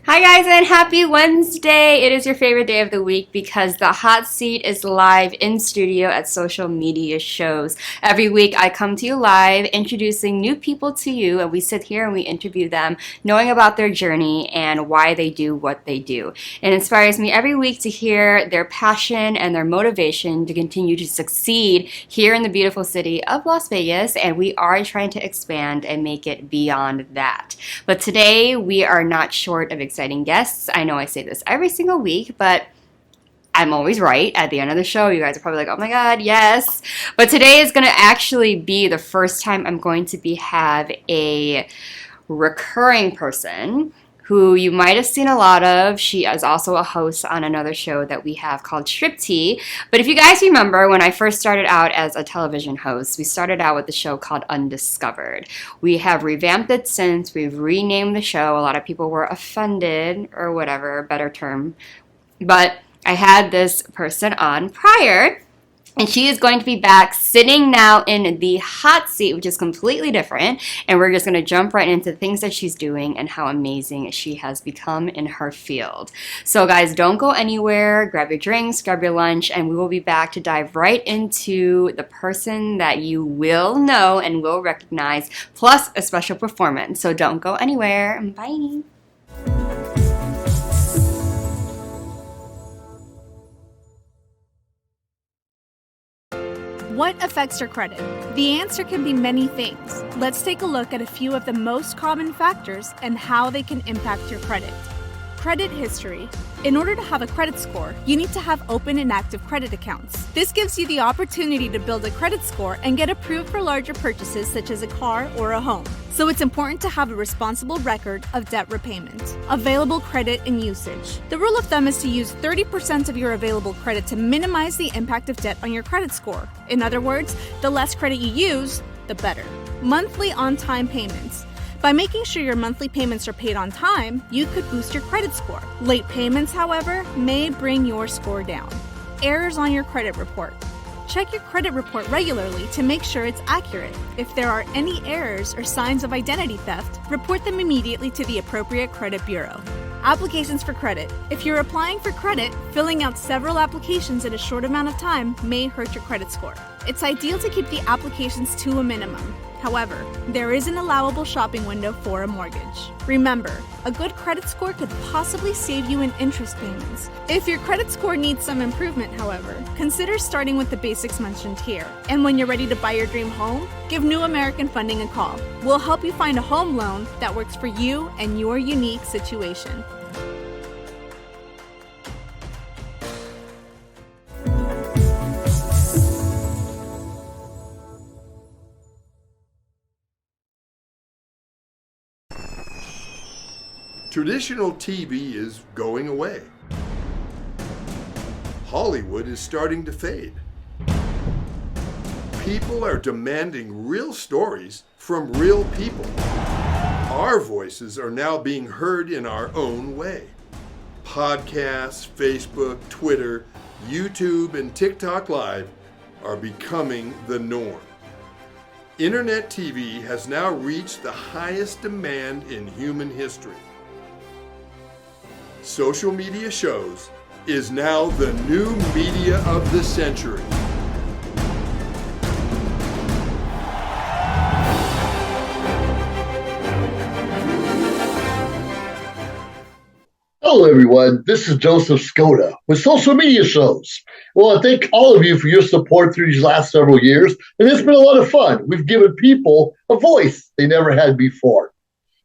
Hi guys and happy Wednesday! It is your favorite day of the week because the hot seat is live in studio at social media shows. Every week I come to you live introducing new people to you, and we sit here and we interview them, knowing about their journey and why they do what they do. It inspires me every week to hear their passion and their motivation to continue to succeed here in the beautiful city of Las Vegas, and we are trying to expand and make it beyond that. But today we are not short of exciting guests. I know I say this every single week, but I'm always right. At the end of the show, you guys are probably like, oh my God, yes. But today is going to actually be the first time I'm going to have a recurring person who you might have seen a lot of. She is also a host on another show that we have called Striptee. But if you guys remember, when I first started out as a television host, we started out with a show called Undiscovered. We have revamped it since. We've renamed the show. A lot of people were offended, or whatever, better term. But I had this person on prior, and she is going to be back sitting now in the hot seat, which is completely different. And we're just going to jump right into things that she's doing and how amazing she has become in her field. So guys, don't go anywhere. Grab your drinks, grab your lunch, and we will be back to dive right into the person that you will know and will recognize, plus a special performance. So don't go anywhere. Bye. What affects your credit? The answer can be many things. Let's take a look at a few of the most common factors and how they can impact your credit. Credit history. In order to have a credit score, you need to have open and active credit accounts. This gives you the opportunity to build a credit score and get approved for larger purchases such as a car or a home. So it's important to have a responsible record of debt repayment. Available credit and usage. The rule of thumb is to use 30% of your available credit to minimize the impact of debt on your credit score. In other words, the less credit you use, the better. Monthly on-time payments. By making sure your monthly payments are paid on time, you could boost your credit score. Late payments, however, may bring your score down. Errors on your credit report. Check your credit report regularly to make sure it's accurate. If there are any errors or signs of identity theft, report them immediately to the appropriate credit bureau. Applications for credit. If you're applying for credit, filling out several applications in a short amount of time may hurt your credit score. It's ideal to keep the applications to a minimum. However, there is an allowable shopping window for a mortgage. Remember, a good credit score could possibly save you in interest payments. If your credit score needs some improvement, however, consider starting with the basics mentioned here. And when you're ready to buy your dream home, give New American Funding a call. We'll help you find a home loan that works for you and your unique situation. Traditional TV is going away. Hollywood is starting to fade. People are demanding real stories from real people. Our voices are now being heard in our own way. Podcasts, Facebook, Twitter, YouTube, and TikTok Live are becoming the norm. Internet TV has now reached the highest demand in human history. Social media shows is now the new media of the century. Hello everyone, this is Joseph Skoda with Social Media Shows. Well, I thank all of you for your support through these last several years, and it's been a lot of fun. We've given people a voice they never had before.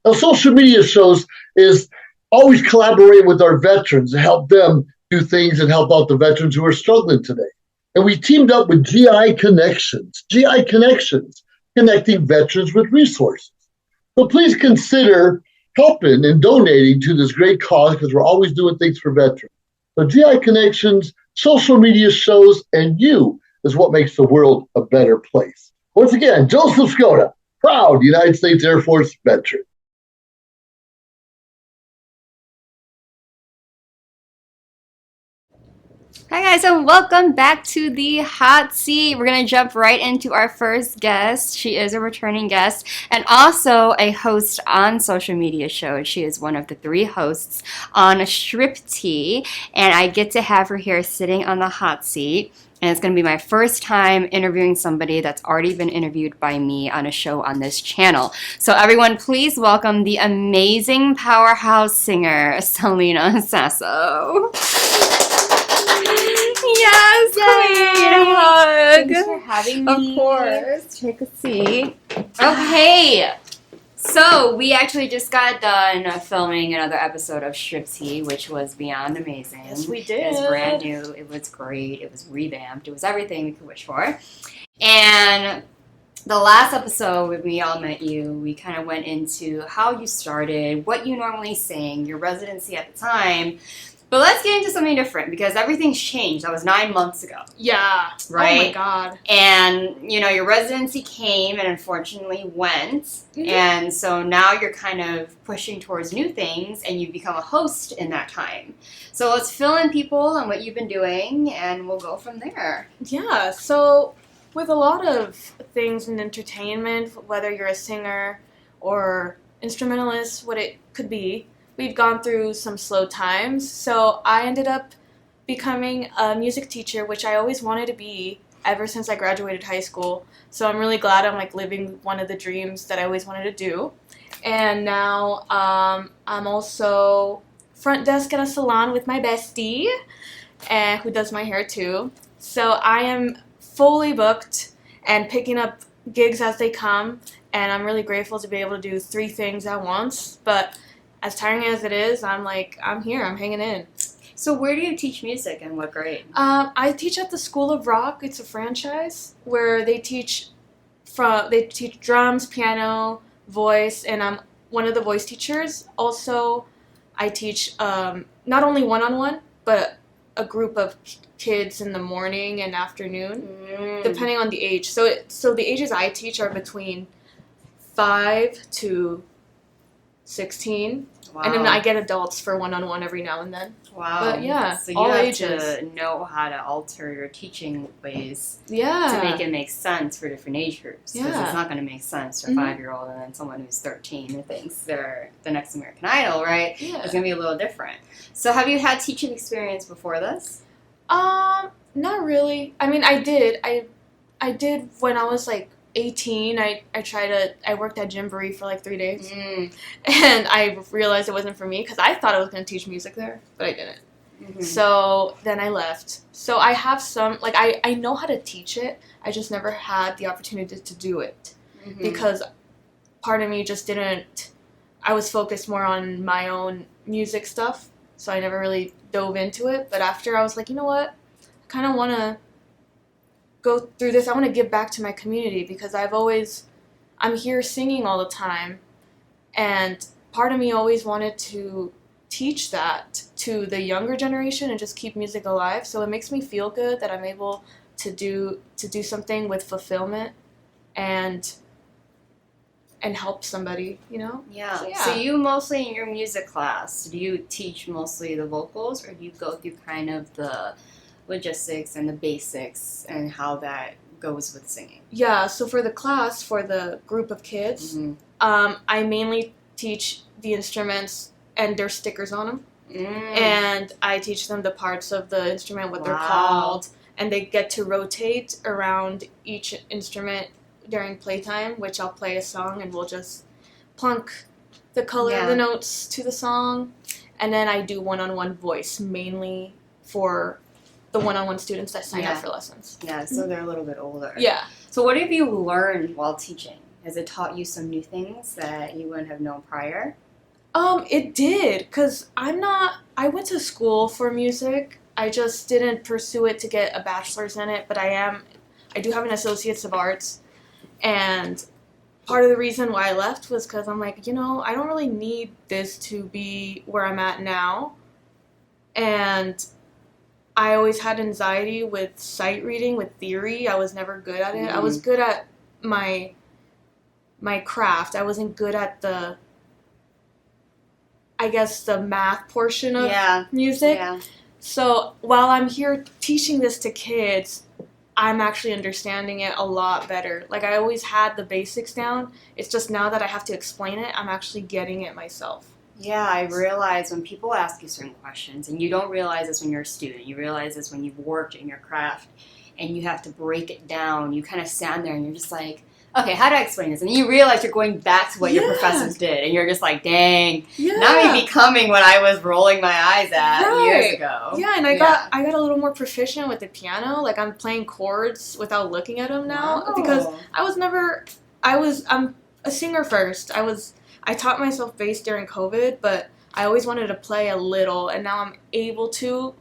Now, Social Media Shows is always collaborating with our veterans to help them do things and help out the veterans who are struggling today. And we teamed up with GI Connections, connecting veterans with resources. So please consider helping and donating to this great cause because we're always doing things for veterans. So GI Connections, Social Media Shows, and you is what makes the world a better place. Once again, Joseph Skoda, proud United States Air Force veteran. Hi guys, and welcome back to the hot seat. We're going to jump right into our first guest. She is a returning guest and also a host on social media shows. She is one of the 3 hosts on Shripty, and I get to have her here sitting on the hot seat. And it's going to be my first time interviewing somebody that's already been interviewed by me on a show on this channel. So everyone, please welcome the amazing powerhouse singer, Celina Sasso. Yes, queen hug. Thanks for having me. Of course. Take a seat. Okay. So we actually just got done filming another episode of Shripty, which was beyond amazing. Yes, we did. It was brand new. It was great. It was revamped. It was everything we could wish for. And the last episode when we all met you, we kind of went into how you started, what you normally sing, your residency at the time. But let's get into something different because everything's changed. That was 9 months ago. Yeah. Right? Oh my God. And, your residency came and unfortunately went. Mm-hmm. And so now you're kind of pushing towards new things and you become a host in that time. So let's fill in people on what you've been doing and we'll go from there. Yeah. So with a lot of things in entertainment, whether you're a singer or instrumentalist, what it could be, we've gone through some slow times, so I ended up becoming a music teacher, which I always wanted to be ever since I graduated high school. So I'm really glad I'm living one of the dreams that I always wanted to do. And now I'm also front desk at a salon with my bestie, who does my hair too. So I am fully booked and picking up gigs as they come, and I'm really grateful to be able to do 3 things at once. But as tiring as it is, I'm here, I'm hanging in. So where do you teach music and what grade? I teach at the School of Rock. It's a franchise where they teach drums, piano, voice, and I'm one of the voice teachers. Also, I teach not only one-on-one, but a group of kids in the morning and afternoon, depending on the age. So the ages I teach are between 5 to 16. Wow. And then I get adults for one-on-one every now and then. Wow. But yeah, so you all have ages. to know how to alter your teaching ways to Yeah. make it make sense for different age groups. Because Yeah. it's not going to make sense for a 5-year-old and then someone who's 13 who thinks they're the next American Idol, right? Yeah. It's going to be a little different. So have you had teaching experience before this? Not really. I mean, I did. I did when I was 18. I worked at Gymboree for 3 days. And I realized it wasn't for me because I thought I was going to teach music there, but I didn't. Mm-hmm. So then I left. So I have some, I know how to teach it. I just never had the opportunity to do it because part of me just didn't, I was focused more on my own music stuff. So I never really dove into it. But after I was like, you know what? I kind of want to go through this. I want to give back to my community because I'm here singing all the time, and part of me always wanted to teach that to the younger generation and just keep music alive. So it makes me feel good that I'm able to do something with fulfillment and help somebody, Yeah. So, So you mostly in your music class, do you teach mostly the vocals or do you go through kind of the logistics and the basics and how that goes with singing? Yeah, so for the class, for the group of kids, I mainly teach the instruments and their stickers on them. And I teach them the parts of the instrument, what they're called, and they get to rotate around each instrument during playtime, which I'll play a song and we'll just plunk the color of the notes to the song. And then I do one-on-one voice, mainly for the one-on-one students that sign up for lessons. Yeah, so they're a little bit older. Yeah. So what have you learned while teaching? Has it taught you some new things that you wouldn't have known prior? It did, because I went to school for music. I just didn't pursue it to get a bachelor's in it, but I do have an associate's of arts. And part of the reason why I left was because I'm like, I don't really need this to be where I'm at now. And I always had anxiety with sight reading, with theory. I was never good at it. I was good at my craft. I wasn't good at the math portion of music. Yeah. So while I'm here teaching this to kids, I'm actually understanding it a lot better. Like, I always had the basics down. It's just now that I have to explain it, I'm actually getting it myself. Yeah, I realize when people ask you certain questions, and you don't realize this when you're a student, you realize this when you've worked in your craft, and you have to break it down. You kind of stand there and you're just like, okay, how do I explain this? And then you realize you're going back to what your professors did, and you're just like, dang, now I'm becoming what I was rolling my eyes at years ago. Yeah, and I got a little more proficient with the piano. Like, I'm playing chords without looking at them now because I'm a singer first. I taught myself bass during COVID, but I always wanted to play a little, and now I'm able to.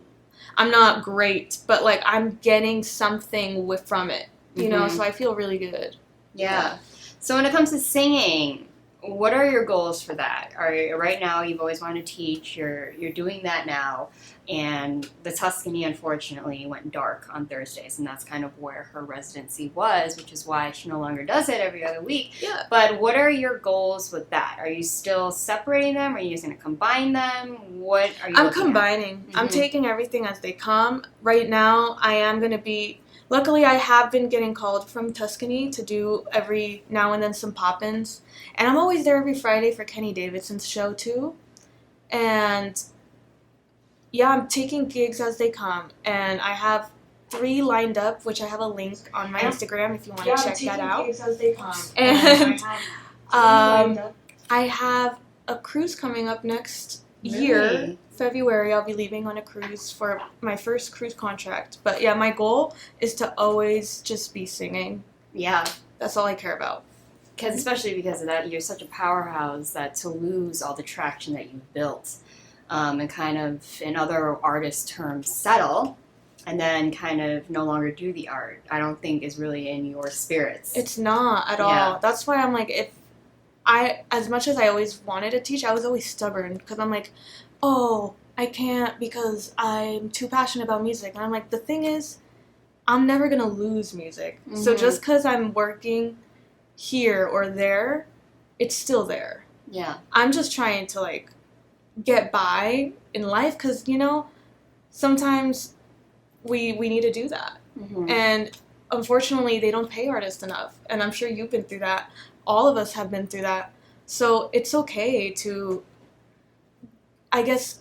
I'm not great, but like I'm getting something from it, you know, so I feel really good. Yeah. So when it comes to singing, what are your goals for that? Right now you've always wanted to teach. You're doing that now, and the Tuscany unfortunately went dark on Thursdays, and that's kind of where her residency was, which is why she no longer does it every other week. Yeah. But what are your goals with that? Are you still separating them? Are you just going to combine them? What are you? I'm combining. I'm taking everything as they come. Right now, I am going to be. Luckily, I have been getting called from Tuscany to do every now and then some pop-ins. And I'm always there every Friday for Kenny Davidson's show, too. And, yeah, I'm taking gigs as they come. And I have 3 lined up, which I have a link on my Instagram if you want to check that out. Gigs as they come. And I have a cruise coming up next year. February, I'll be leaving on a cruise for my first cruise contract. But yeah, my goal is to always just be singing. Yeah. That's all I care about. Especially because of that, you're such a powerhouse that to lose all the traction that you've built and kind of, in other artist terms, settle and then kind of no longer do the art, I don't think is really in your spirits. It's not at all. That's why I'm like, as much as I always wanted to teach, I was always stubborn because I'm like, oh, I can't because I'm too passionate about music. And I'm like, the thing is, I'm never going to lose music. So just because I'm working here or there, it's still there. Yeah. I'm just trying to, like, get by in life because, you know, sometimes we need to do that. And unfortunately, they don't pay artists enough. And I'm sure you've been through that. All of us have been through that. So it's okay to, I guess,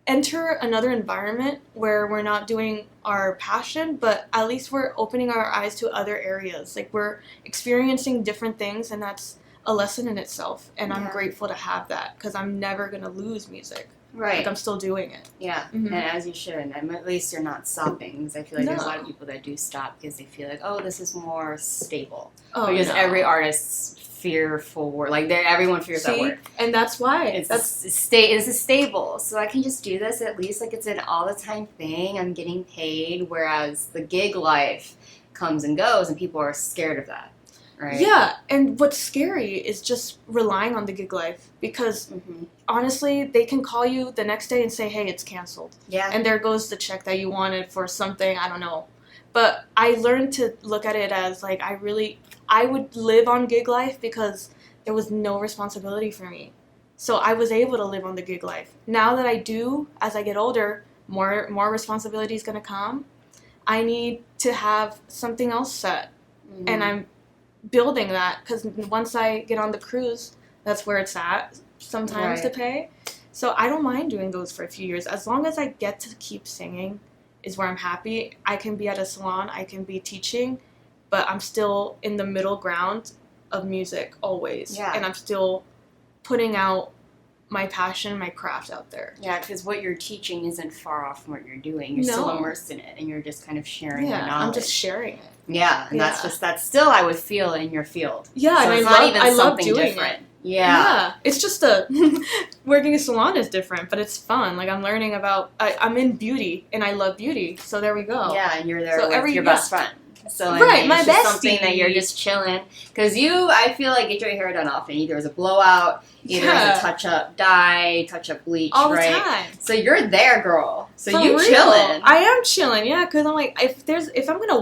enter another environment where we're not doing our passion, but at least we're opening our eyes to other areas. Like, we're experiencing different things, and that's a lesson in itself. And I'm grateful to have that because I'm never going to lose music. Right. Like, I'm still doing it. Yeah, and as you should. And at least you're not stopping because I feel like there's a lot of people that do stop because they feel like, oh, this is more stable. Oh, because every artist's fearful word. Like, everyone fears that word. And that's why. This is stable. So I can just do this at least like it's an all-the-time thing. I'm getting paid, whereas the gig life comes and goes, and people are scared of that. Right? Yeah, and what's scary is just relying on the gig life because honestly, they can call you the next day and say, hey, it's canceled. Yeah. And there goes the check that you wanted for something, I don't know. But I learned to look at it as like I would live on gig life because there was no responsibility for me. So I was able to live on the gig life. Now that I do, as I get older, more responsibility is going to come. I need to have something else set. And I'm building that because once I get on the cruise, that's where it's at sometimes to pay. So I don't mind doing those for a few years. As long as I get to keep singing is where I'm happy. I can be at a salon, I can be teaching, but I'm still in the middle ground of music always. Yeah. And I'm still putting out my passion, my craft out there. Yeah, because what you're teaching isn't far off from what you're doing. You're still immersed in it, and you're just kind of sharing your knowledge. I'm just sharing it. Yeah, and that's still, I would feel, in your field. Yeah, so and I love doing different. It. Yeah. It's just working a salon is different, but it's fun. Like, I'm learning about, I'm in beauty, and I love beauty, so there we go. Yeah, and you're there with your best friend. So my it's just something that you're just chilling. Because I feel like, get your hair done often. Either as a blowout, either as a touch-up dye, touch-up bleach, all the time. So you're there, girl. So For you real. chilling. I am chilling, yeah, because I'm like, if I'm gonna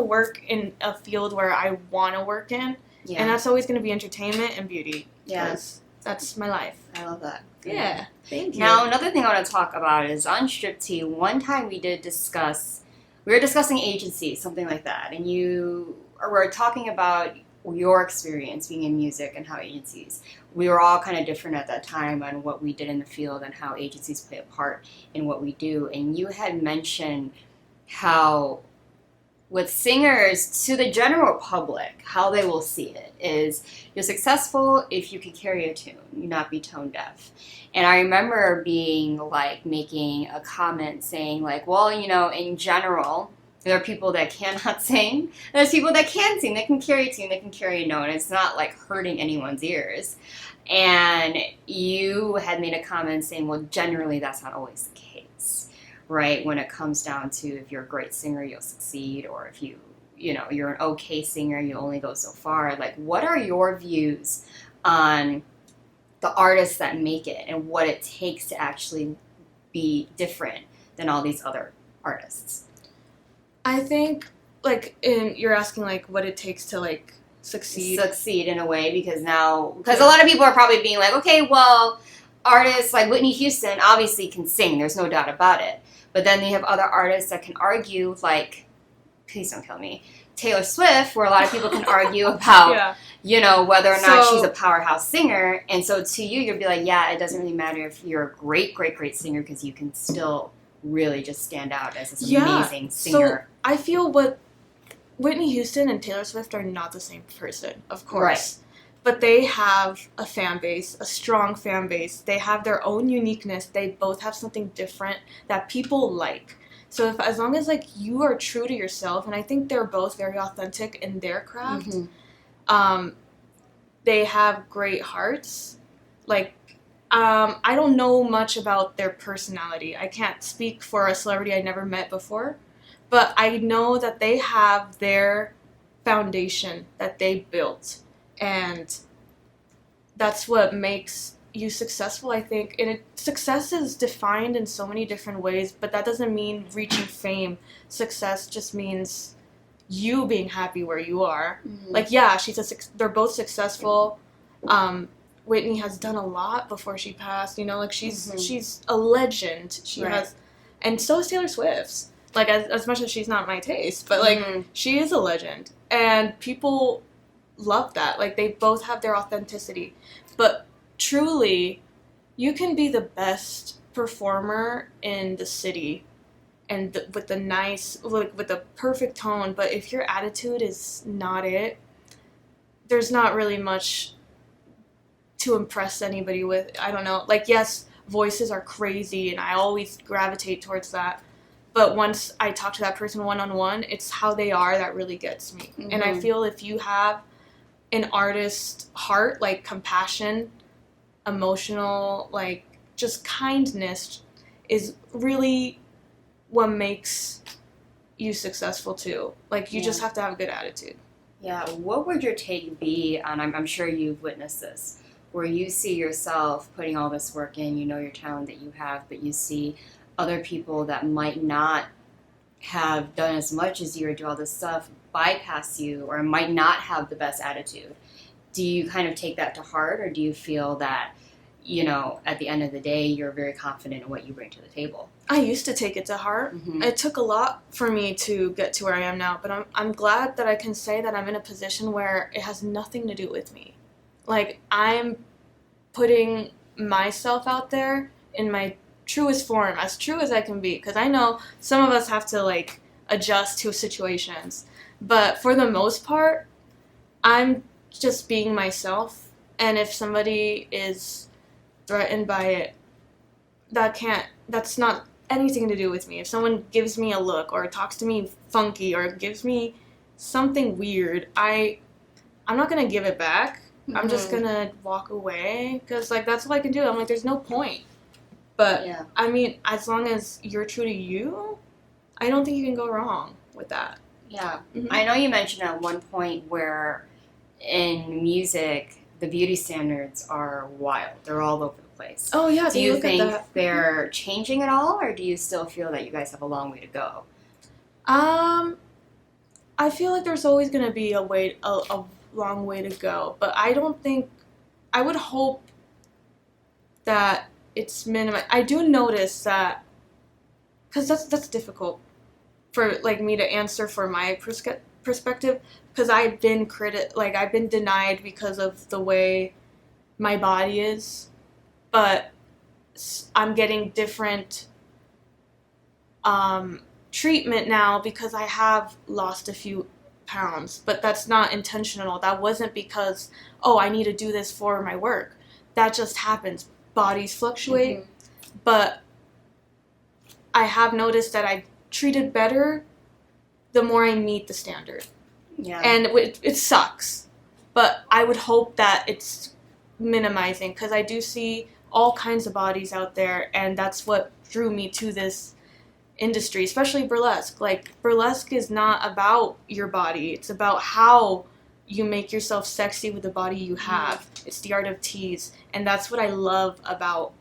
work in a field where I want to work in, and that's always gonna be entertainment and beauty. Yes, that's my life. I love that. Yeah, thank you. Now, another thing I want to talk about is on Strip Tea, one time we were discussing agency, something like that, and you were talking about your experience being in music and how agencies, we were all kind of different at that time on what we did in the field and how agencies play a part in what we do. And you had mentioned how with singers, to the general public, how they will see it is you're successful if you can carry a tune, you not be tone deaf. And I remember making a comment saying well, in general, there are people that cannot sing. There's people that can sing, they can carry a tune, they can carry a note, and it's not hurting anyone's ears. And you had made a comment saying, well, generally that's not always the case, right? When it comes down to if you're a great singer, you'll succeed, or if you're an okay singer, you only go so far. What are your views on the artists that make it and what it takes to actually be different than all these other artists? I think, you're asking, what it takes to, succeed in a way, because a lot of people are probably being okay, well, artists like Whitney Houston obviously can sing, there's no doubt about it. But then you have other artists that can argue, please don't kill me, Taylor Swift, where a lot of people can argue about, whether or not she's a powerhouse singer. And so to you, you'll be it doesn't really matter if you're a great, great, great singer, because you can still really just stand out as this amazing singer. So I feel Whitney Houston and Taylor Swift are not the same person, of course. Right. But they have a fan base, a strong fan base. They have their own uniqueness. They both have something different that people like. So as long as you are true to yourself, and I think they're both very authentic in their craft, they have great hearts. I don't know much about their personality. I can't speak for a celebrity I never met before, but I know that they have their foundation that they built, and that's what makes you successful, I think. And success is defined in so many different ways, but that doesn't mean reaching fame. Success just means you being happy where you are. They're both successful. Whitney has done a lot before she passed, she's a legend. She has, and so is Taylor Swift. As much as she's not my taste, but she is a legend, and people love that. They both have their authenticity. But truly, you can be the best performer in the city, and with the perfect tone, but if your attitude is not it, there's not really much to impress anybody with. I don't know. Yes, voices are crazy, and I always gravitate towards that. But once I talk to that person one-on-one, it's how they are that really gets me. Mm-hmm. And I feel if you have an artist's heart, compassion, emotional, just kindness is really what makes you successful too. You just have to have a good attitude. Yeah. What would your take be on, I'm sure you've witnessed this, where you see yourself putting all this work in, your talent that you have, but you see other people that might not have done as much as you or do all this stuff bypass you, or might not have the best attitude. Do you kind of take that to heart, or do you feel that, at the end of the day, you're very confident in what you bring to the table? I used to take it to heart. Mm-hmm. It took a lot for me to get to where I am now, but I'm glad that I can say that I'm in a position where it has nothing to do with me. I'm putting myself out there in my truest form, as true as I can be, because I know some of us have to adjust to situations, but for the most part, I'm just being myself. And if somebody is threatened by it, that's not anything to do with me. If someone gives me a look or talks to me funky or gives me something weird, I'm not gonna give it back. Mm-hmm. I'm just gonna walk away, because that's all I can do. I'm there's no point. But yeah. I mean, as long as you're true to you, I don't think you can go wrong with that. Yeah. Mm-hmm. I know you mentioned at one point where in music, the beauty standards are wild. They're all over the place. Oh, yeah. Do you think they're changing at all, or do you still feel that you guys have a long way to go? I feel there's always going to be a long way to go, but I don't think, I would hope that it's minimum. I do notice that, because that's difficult for like me to answer for my perspective, because I've been I've been denied because of the way my body is, but I'm getting different treatment now because I have lost a few pounds, but that's not intentional. That wasn't because, oh, I need to do this for my work. That just happens. Bodies fluctuate, but I have noticed that I treated better the more I meet the standard. Yeah. And it sucks, but I would hope that it's minimizing, because I do see all kinds of bodies out there, and that's what drew me to this industry, especially burlesque. Like, burlesque is not about your body. It's about how you make yourself sexy with the body you have. It's the art of tease, and that's what I love about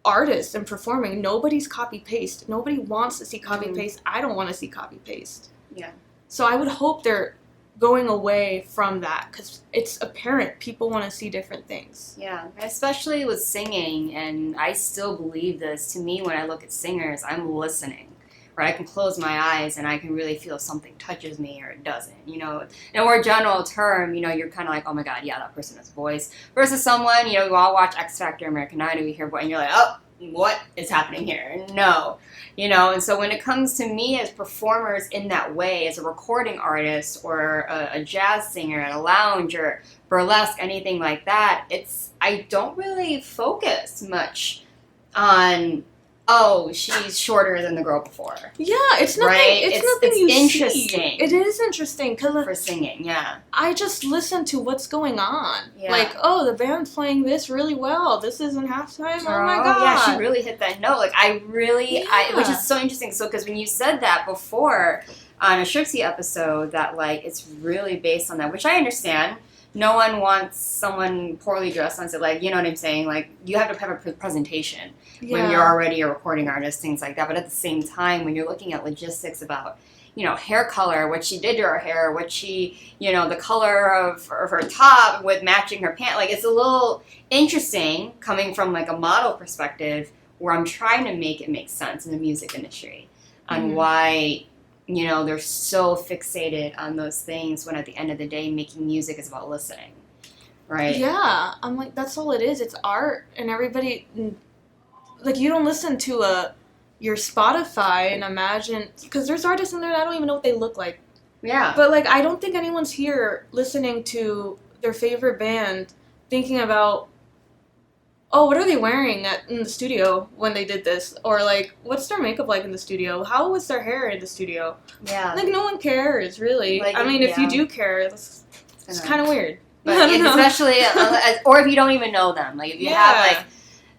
artists and performing. Nobody's copy-paste. Nobody wants to see copy-paste. I don't want to see copy-paste. Yeah. So I would hope they're going away from that, because it's apparent people want to see different things. Yeah, especially with singing, and I still believe this. To me, when I look at singers, I'm listening. Right? I can close my eyes and I can really feel if something touches me or it doesn't. You know, in a more general term, you know, you're kind of like, oh my God, yeah, that person has a voice. Versus someone, you know, we all watch X Factor, American Idol, we hear, and you're like, oh, what is happening here? No. You know, and so when it comes to me as performers in that way, as a recording artist or a jazz singer at a lounge or burlesque, anything like that, I don't really focus much on, oh, she's shorter than the girl before. Yeah, it's nothing. Right? It's nothing you interesting. See. It is interesting because for singing, yeah. I just listen to what's going on. Yeah. Like, oh, the band's playing this really well. This isn't halftime. Oh my God. Yeah, she really hit that note. Like, which is so interesting. So, because when you said that before on a Shirtsy episode, that like it's really based on that, which I understand. No one wants someone poorly dressed on it. Like, you know what I'm saying? Like, you have to have a presentation when you're already a recording artist, things like that. But at the same time, when you're looking at logistics about, you know, hair color, what she did to her hair, what she, you know, the color of her top with matching her pant, like, it's a little interesting coming from, like, a model perspective where I'm trying to make it make sense in the music industry on why, you know, they're so fixated on those things when at the end of the day, making music is about listening, right? Yeah, I'm like, that's all it is. It's art, and everybody, like, you don't listen to your Spotify and imagine, because there's artists in there that I don't even know what they look like. Yeah. But, like, I don't think anyone's here listening to their favorite band thinking about, oh, what are they wearing in the studio when they did this? Or, like, what's their makeup like in the studio? How was their hair in the studio? Yeah. Like, no one cares, really. Like, I mean, if you do care, it's kind of weird. But especially, or if you don't even know them. Like, if you have, like,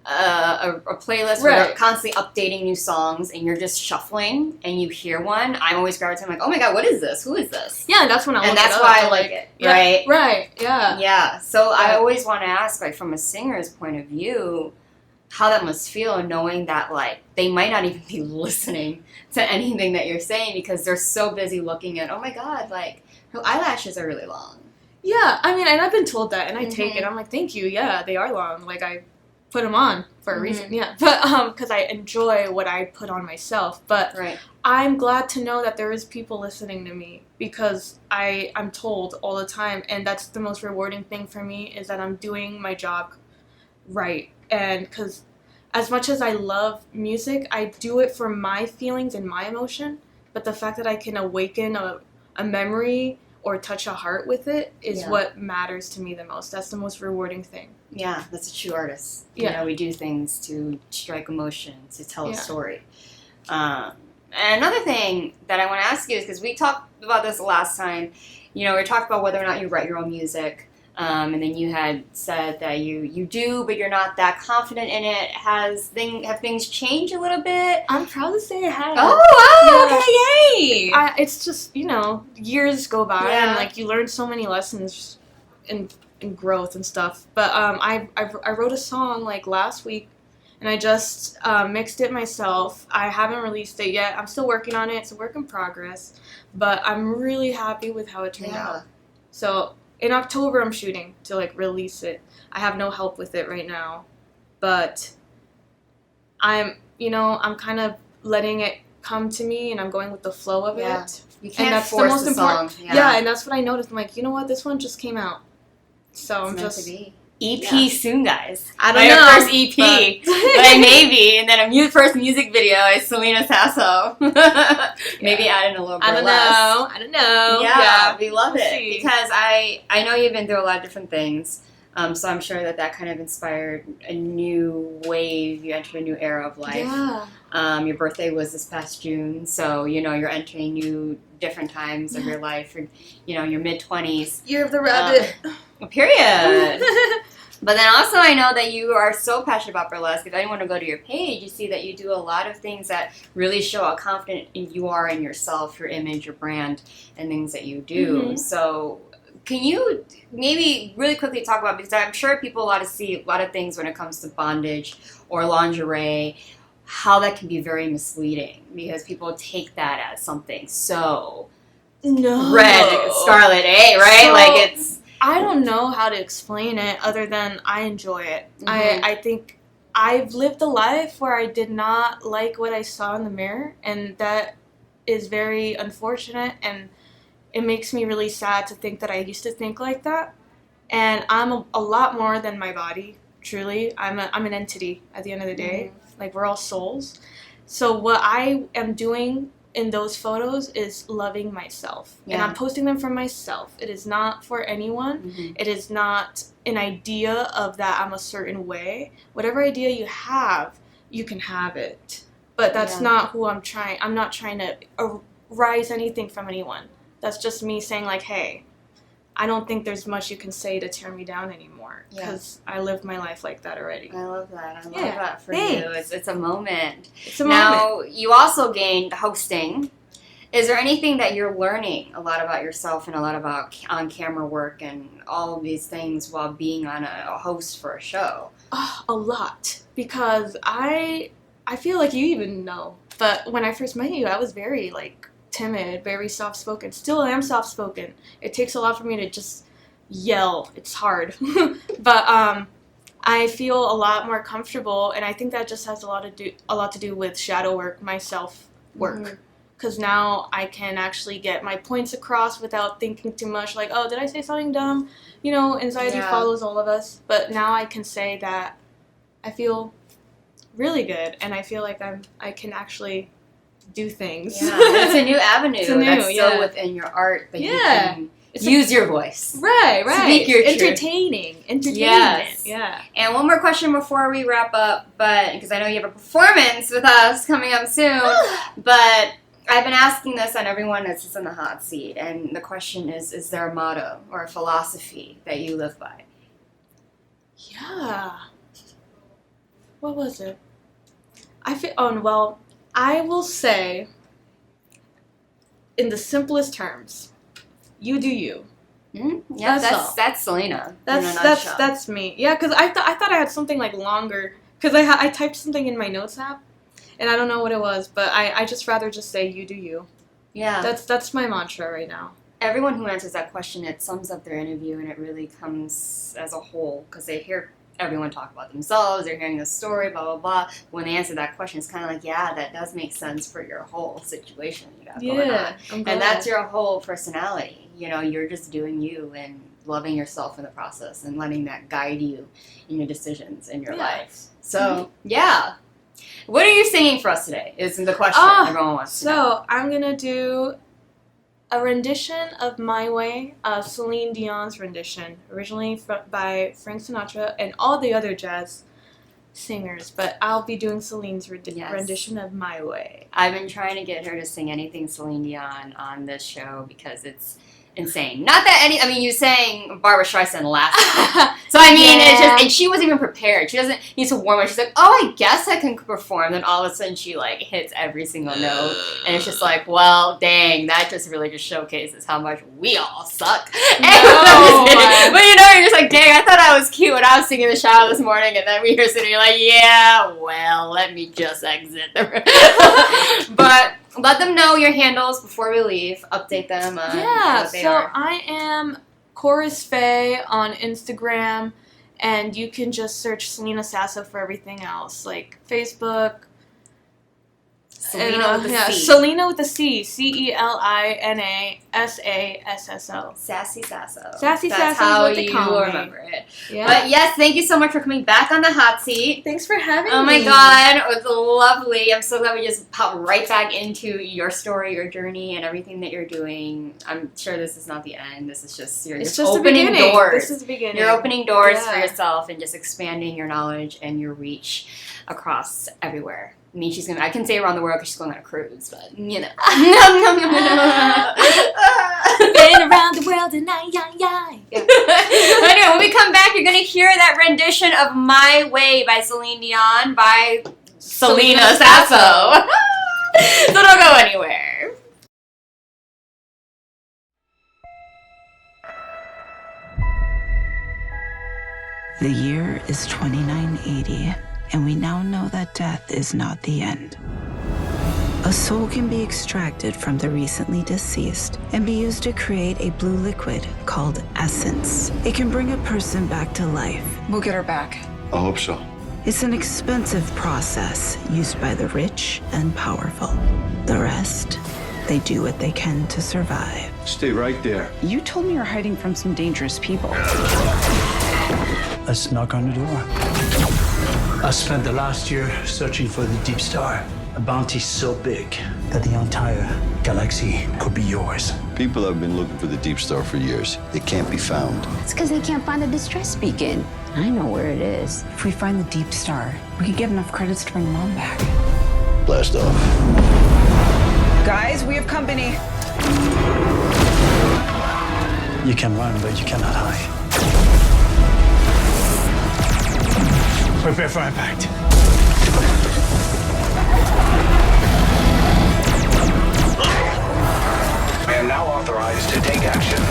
a playlist where they're constantly updating new songs and you're just shuffling and you hear one, I'm always gravitating like, oh my God, what is this? Who is this? Yeah, that's when I look and that's it up. why I like it, right? Yeah, right, yeah. Yeah, so I always want to ask, like, from a singer's point of view, how that must feel knowing that, like, they might not even be listening to anything that you're saying because they're so busy looking at, oh my God, like, her eyelashes are really long. Yeah, I mean, and I've been told that, and I take it. I'm like, thank you, yeah, they are long. Like, I put them on for a reason, yeah. But, because I enjoy what I put on myself. But I'm glad to know that there is people listening to me because I'm told all the time, and that's the most rewarding thing for me is that I'm doing my job right. And because as much as I love music, I do it for my feelings and my emotion. But the fact that I can awaken a memory or touch a heart with it is what matters to me the most. That's the most rewarding thing. Yeah, that's a true artist. Yeah. You know, we do things to strike emotion, to tell a story. And another thing that I want to ask you is, because we talked about this last time, you know, we talked about whether or not you write your own music. And then you had said that you do, but you're not that confident in it. Have things changed a little bit? I'm proud to say I have. Oh, wow, okay, yay! It's just, you know, years go by and, like, you learn so many lessons in growth and stuff. But I wrote a song, like, last week, and I just mixed it myself. I haven't released it yet. I'm still working on it. It's a work in progress. But I'm really happy with how it turned out. So in October, I'm shooting to, like, release it. I have no help with it right now. but I'm kind of letting it come to me, and I'm going with the flow of it. You can't and that's force the most important. song. Yeah, and that's what I noticed. I'm like, you know what? This one just came out, so It's I'm meant just to be. EP soon, guys. I don't My know. first EP, like maybe, and then first music video is Celina Sasso. Maybe add in a little burlesque. I don't know. Yeah, we love We'll it see. because I know you've been through a lot of different things. So I'm sure that kind of inspired a new wave. You entered a new era of life. Yeah. Your birthday was this past June, so you're entering new different times of your life. Your mid-20s. Year of the rabbit. Period. But then also I know that you are so passionate about burlesque. If anyone to go to your page, you see that you do a lot of things that really show how confident you are in yourself, your image, your brand, and things that you do. Mm-hmm. So can you maybe really quickly talk about, because I'm sure people see a lot of things when it comes to bondage or lingerie, how that can be very misleading because people take that as something so red, scarlet, right? So, like it's... I don't know how to explain it other than I enjoy it. Mm-hmm. I think I've lived a life where I did not like what I saw in the mirror, and that is very unfortunate, and it makes me really sad to think that I used to think like that. And I'm a lot more than my body, truly. I'm an entity at the end of the day. Mm-hmm. Like, we're all souls. So what I am doing in those photos is loving myself. Yeah. And I'm posting them for myself. It is not for anyone. Mm-hmm. It is not an idea of that I'm a certain way. Whatever idea you have, you can have it. But that's not who I'm trying. I'm not trying to rise anything from anyone. That's just me saying, like, hey, I don't think there's much you can say to tear me down anymore. Because I lived my life like that already. I love that. I love that for you. Thanks. It's a moment. It's a Now, moment. you also gained hosting. Is there anything that you're learning a lot about yourself and a lot about on-camera work and all of these things while being on a host for a show? Oh, a lot. Because I feel like you even know. But when I first met you, I was very, like, timid, very soft-spoken. Still am soft-spoken. It takes a lot for me to just yell. It's hard. But I feel a lot more comfortable, and I think that just has a lot to do with shadow work, my self-work. Mm-hmm. Because now I can actually get my points across without thinking too much, like, oh, did I say something dumb? Anxiety follows all of us. But now I can say that I feel really good, and I feel like I can actually do things. Yeah, it's a new avenue. It's a new, that's still within your art, but you can use your voice. Right. Speak your truth. Entertainment. Yes. Yeah. And one more question before we wrap up, but because I know you have a performance with us coming up soon, but I've been asking this on everyone that sits in the hot seat, and the question is there a motto or a philosophy that you live by? Yeah. What was it? I will say, in the simplest terms, you do you. Mm-hmm. Yeah, that's Celina. That's me. Yeah, because I thought I had something like longer, because I typed something in my notes app, and I don't know what it was, but I just rather just say you do you. Yeah. That's my mantra right now. Everyone who answers that question, it sums up their interview, and it really comes as a whole, because they hear everyone talk about themselves, they're hearing the story, blah, blah, blah. When they answer that question, it's kind of like, yeah, that does make sense for your whole situation you got going on. And that's your whole personality. You're just doing you and loving yourself in the process and letting that guide you in your decisions in your life. So, What are you singing for us today is the question everyone wants to know. So, I'm going to do a rendition of My Way, Celine Dion's rendition, originally by Frank Sinatra and all the other jazz singers, but I'll be doing Celine's rendition of My Way. I've been trying to get her to sing anything Celine Dion on this show because it's insane. Not that you sang Barbara Streisand last time. So it's just, and she wasn't even prepared. She doesn't need to warm up. She's like, oh, I guess I can perform. Then all of a sudden she hits every single note, and it's just like, well, dang, that just really just showcases how much we all suck. But you're just like, dang, I thought I was cute when I was singing in the shower this morning, and then we hear sitting, you're like, yeah, well, let me just exit the room. But let them know your handles before we leave. Update them on what they are. I am Chorus Faye on Instagram, And you can just search Celina Sasso for everything else, like Facebook. Celina with a C. Celina with a C. Celina Sasso. Sassy Sasso. Sassy That's Sasso how is what they you call me. remember it. Yeah. But yes, thank you so much for coming back on the hot seat. Thanks for having me. Oh my god, it was lovely. I'm so glad we just popped right back into your story, your journey, and everything that you're doing. I'm sure this is not the end. This is just It's just just the opening beginning. doors. This is the beginning. You're opening doors for Yeah. yourself and just expanding your knowledge and your reach across everywhere. I mean, I can say around the world because she's going on a cruise, but, you know. Been around the world and yeah. Anyway, when we come back, you're going to hear that rendition of My Way by Celine Dion by Celina Sasso. So don't go anywhere. The year is 2980, and we now know that death is not the end. A soul can be extracted from the recently deceased and be used to create a blue liquid called essence. It can bring a person back to life. We'll get her back. I hope so. It's an expensive process used by the rich and powerful. The rest, they do what they can to survive. Stay right there. You told me you're hiding from some dangerous people. Let's knock on the door. I spent the last year searching for the Deep Star, a bounty so big that the entire galaxy could be yours. People have been looking for the Deep Star for years. It can't be found. It's because they can't find the distress beacon. I know where it is. If we find the Deep Star, we could get enough credits to bring Mom back. Blast off. Guys, we have company. You can run, but you cannot hide. Prepare for impact. I am now authorized to take action.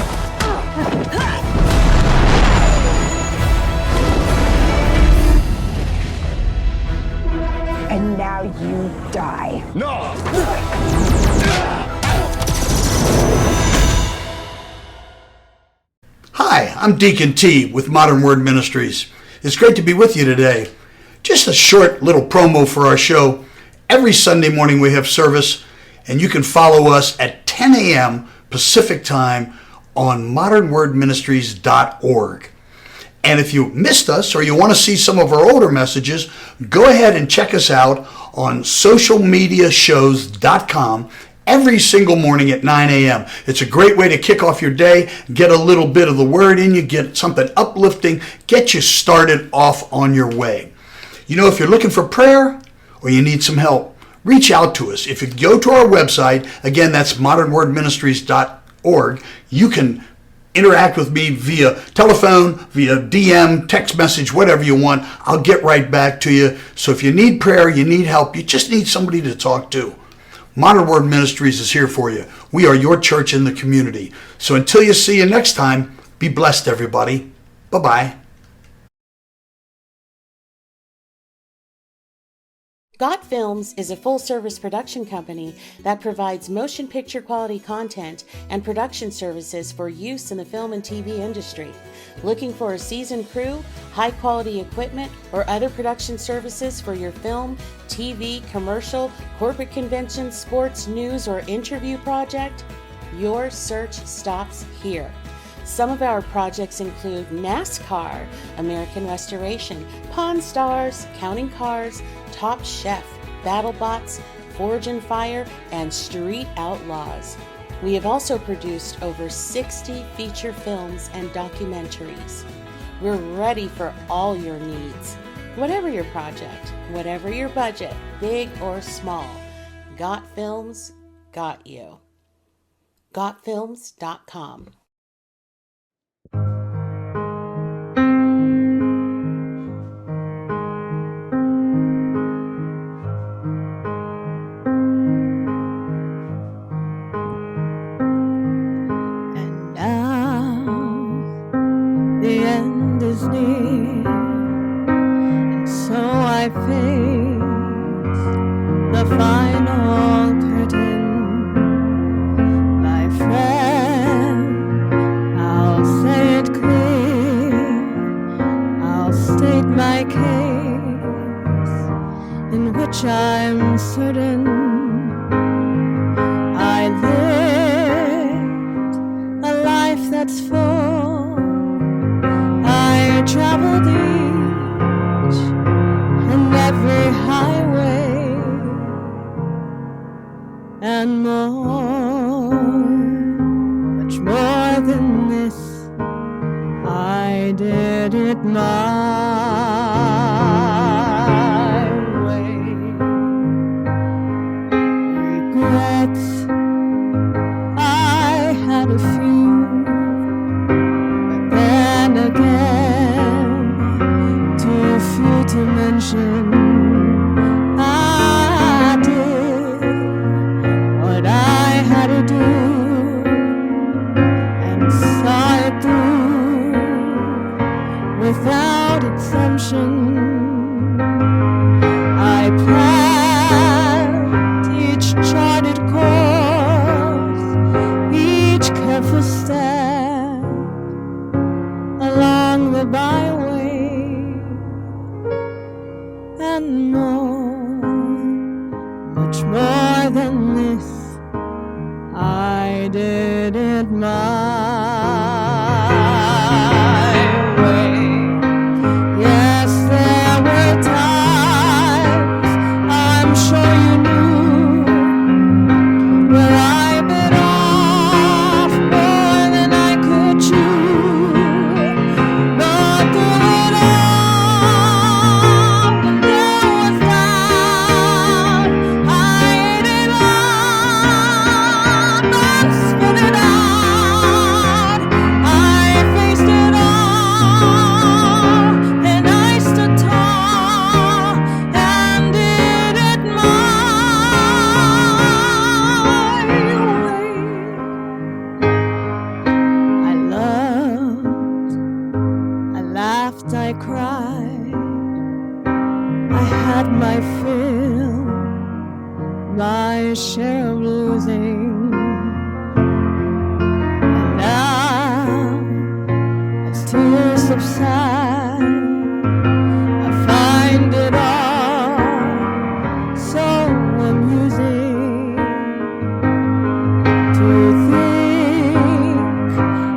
And now you die. No! Hi, I'm Deacon T with Modern Word Ministries. It's great to be with you today. Just a short little promo for our show. Every Sunday morning we have service, and you can follow us at 10 a.m. Pacific Time on modernwordministries.org. And if you missed us or you want to see some of our older messages, go ahead and check us out on socialmediashows.com every single morning at 9 a.m. It's a great way to kick off your day, get a little bit of the word in you, get something uplifting, get you started off on your way. You know, if you're looking for prayer or you need some help, reach out to us. If you go to our website, again, that's modernwordministries.org, you can interact with me via telephone, via DM, text message, whatever you want. I'll get right back to you. So if you need prayer, you need help, you just need somebody to talk to, Modern Word Ministries is here for you. We are your church in the community. So until you see you next time, be blessed, everybody. Bye-bye. Got Films is a full-service production company that provides motion picture quality content and production services for use in the film and TV industry. Looking for a seasoned crew, high-quality equipment, or other production services for your film, TV, commercial, corporate convention, sports, news, or interview project? Your search stops here. Some of our projects include NASCAR, American Restoration, Pawn Stars, Counting Cars, Top Chef, BattleBots, Forge and Fire, and Street Outlaws. We have also produced over 60 feature films and documentaries. We're ready for all your needs. Whatever your project, whatever your budget, big or small, Got Films got you. GotFilms.com. The end is near, and so I face the final curtain. My friend, I'm certain I lived a life that's full. I traveled each and every highway and more, much more than this. I did it my way. Regrets, I had a few, but then again, too few to mention. I did what I had to do and saw it through without exemption. I planned each charted course, each careful step along the byway, and more, much more than this. I did it my way. Yes, there were times, I'm sure you knew, where I bit off more than I could chew. But through it all, when there was doubt, I ate it up and spit it out. I faced it all, and I stood tall and did it my way. I loved, I laughed, I cried. I had my fill, my share of losing. And now, as tears subside, I find it all so amusing to think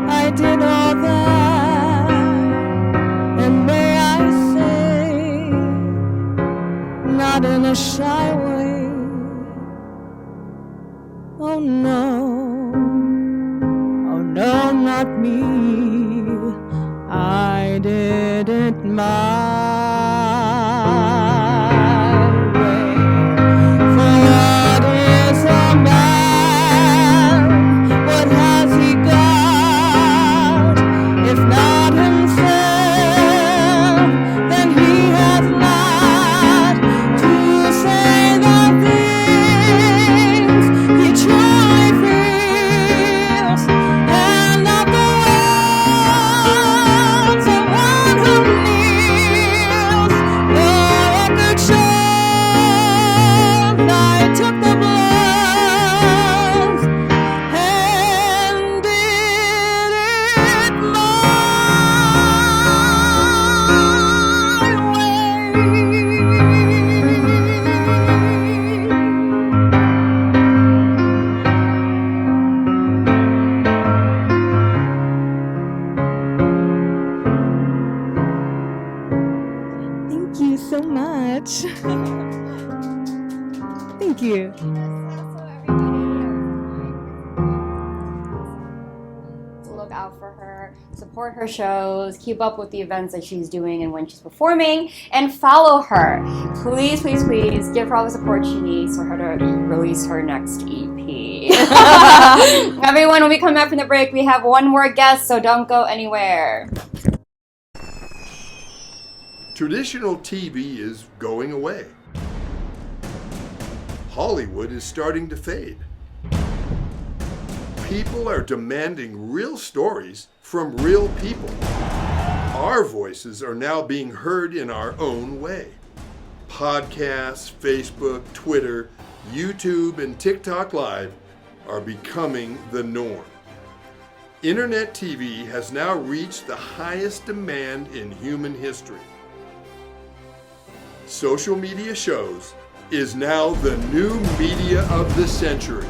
I did all that. And may I say, not in a shy way, oh no, not me. I did it my way. For what is a man? What has he got? If not himself, then he has not to say the things he truly feels, and not the words of one who kneels. The record shows I took the blows and did it my Thank you so much. Thank you. Look out for her, support her shows, keep up with the events that she's doing and when she's performing, and follow her. Please, please, please give her all the support she needs for her to release her next EP. Everyone, when we come back from the break, we have one more guest, so don't go anywhere. Traditional TV is going away. Hollywood is starting to fade. People are demanding real stories from real people. Our voices are now being heard in our own way. Podcasts, Facebook, Twitter, YouTube, and TikTok Live are becoming the norm. Internet TV has now reached the highest demand in human history. Social media shows is now the new media of the century.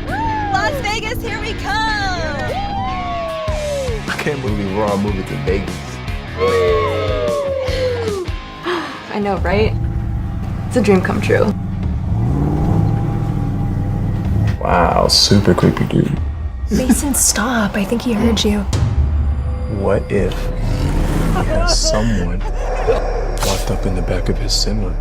Las Vegas, here we come! I can't believe we're all moving to Vegas. I know, right? It's a dream come true. Wow, super creepy dude. Mason, stop. I think he heard you. What if he has someone locked up in the back of his Semi?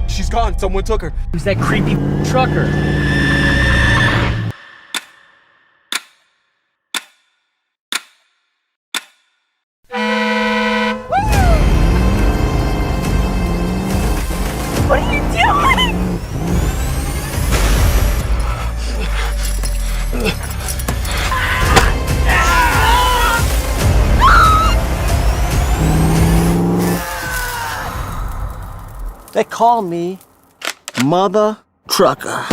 She's gone. Someone took her. Who's that creepy trucker? What are you doing? They call me Mother Trucker.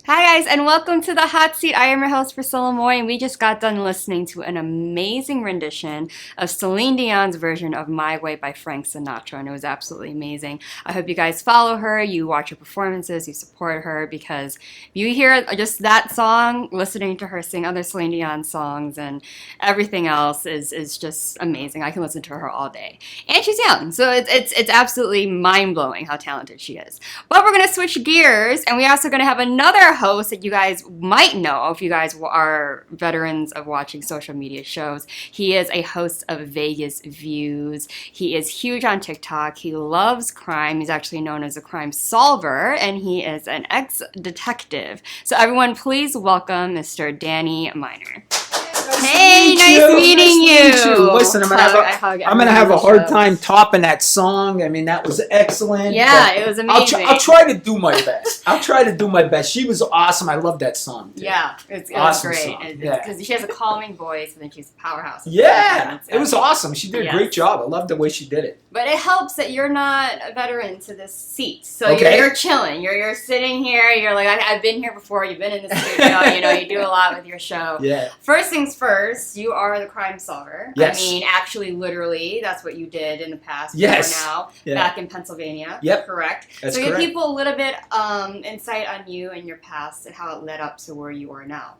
Hi guys, and welcome to the Hot Seat. I am your host, Priscilla Moy, and we just got done listening to an amazing rendition of Celine Dion's version of My Way by Frank Sinatra, and it was absolutely amazing. I hope you guys follow her, you watch her performances, you support her, because if you hear just that song, listening to her sing other Celine Dion songs and everything else is just amazing. I can listen to her all day. And she's young, so it's absolutely mind-blowing how talented she is. But we're going to switch gears, and we're also going to have another host that you guys might know if you guys are veterans of watching social media shows. He is a host of Vegas Views. He is huge on TikTok. He loves crime. He's actually known as a crime solver, and he is an ex-detective. So everyone, please welcome Mr. Danny Miner. Hey, nice meeting you. Listen, I'm gonna have a hard time topping that song. I mean, that was excellent. Yeah, it was amazing. I'll try to do my best. She was awesome. I love that song. Too. Yeah, it awesome was great. Because she has a calming voice, and then she's a powerhouse. Yeah, it was awesome. She did a great job. I love the way she did it. But it helps that you're not a veteran to this seat. So Okay. you're chilling. You're sitting here. You're like, I've been here before. You've been in the studio. You do a lot with your show. Yeah. First things first, you are the crime solver. Yes. I mean, actually, literally, that's what you did in the past. Yes. Before now, Yeah. back in Pennsylvania. Yep. Correct. That's so give correct. people a little bit insight on you and your past and how it led up to where you are now.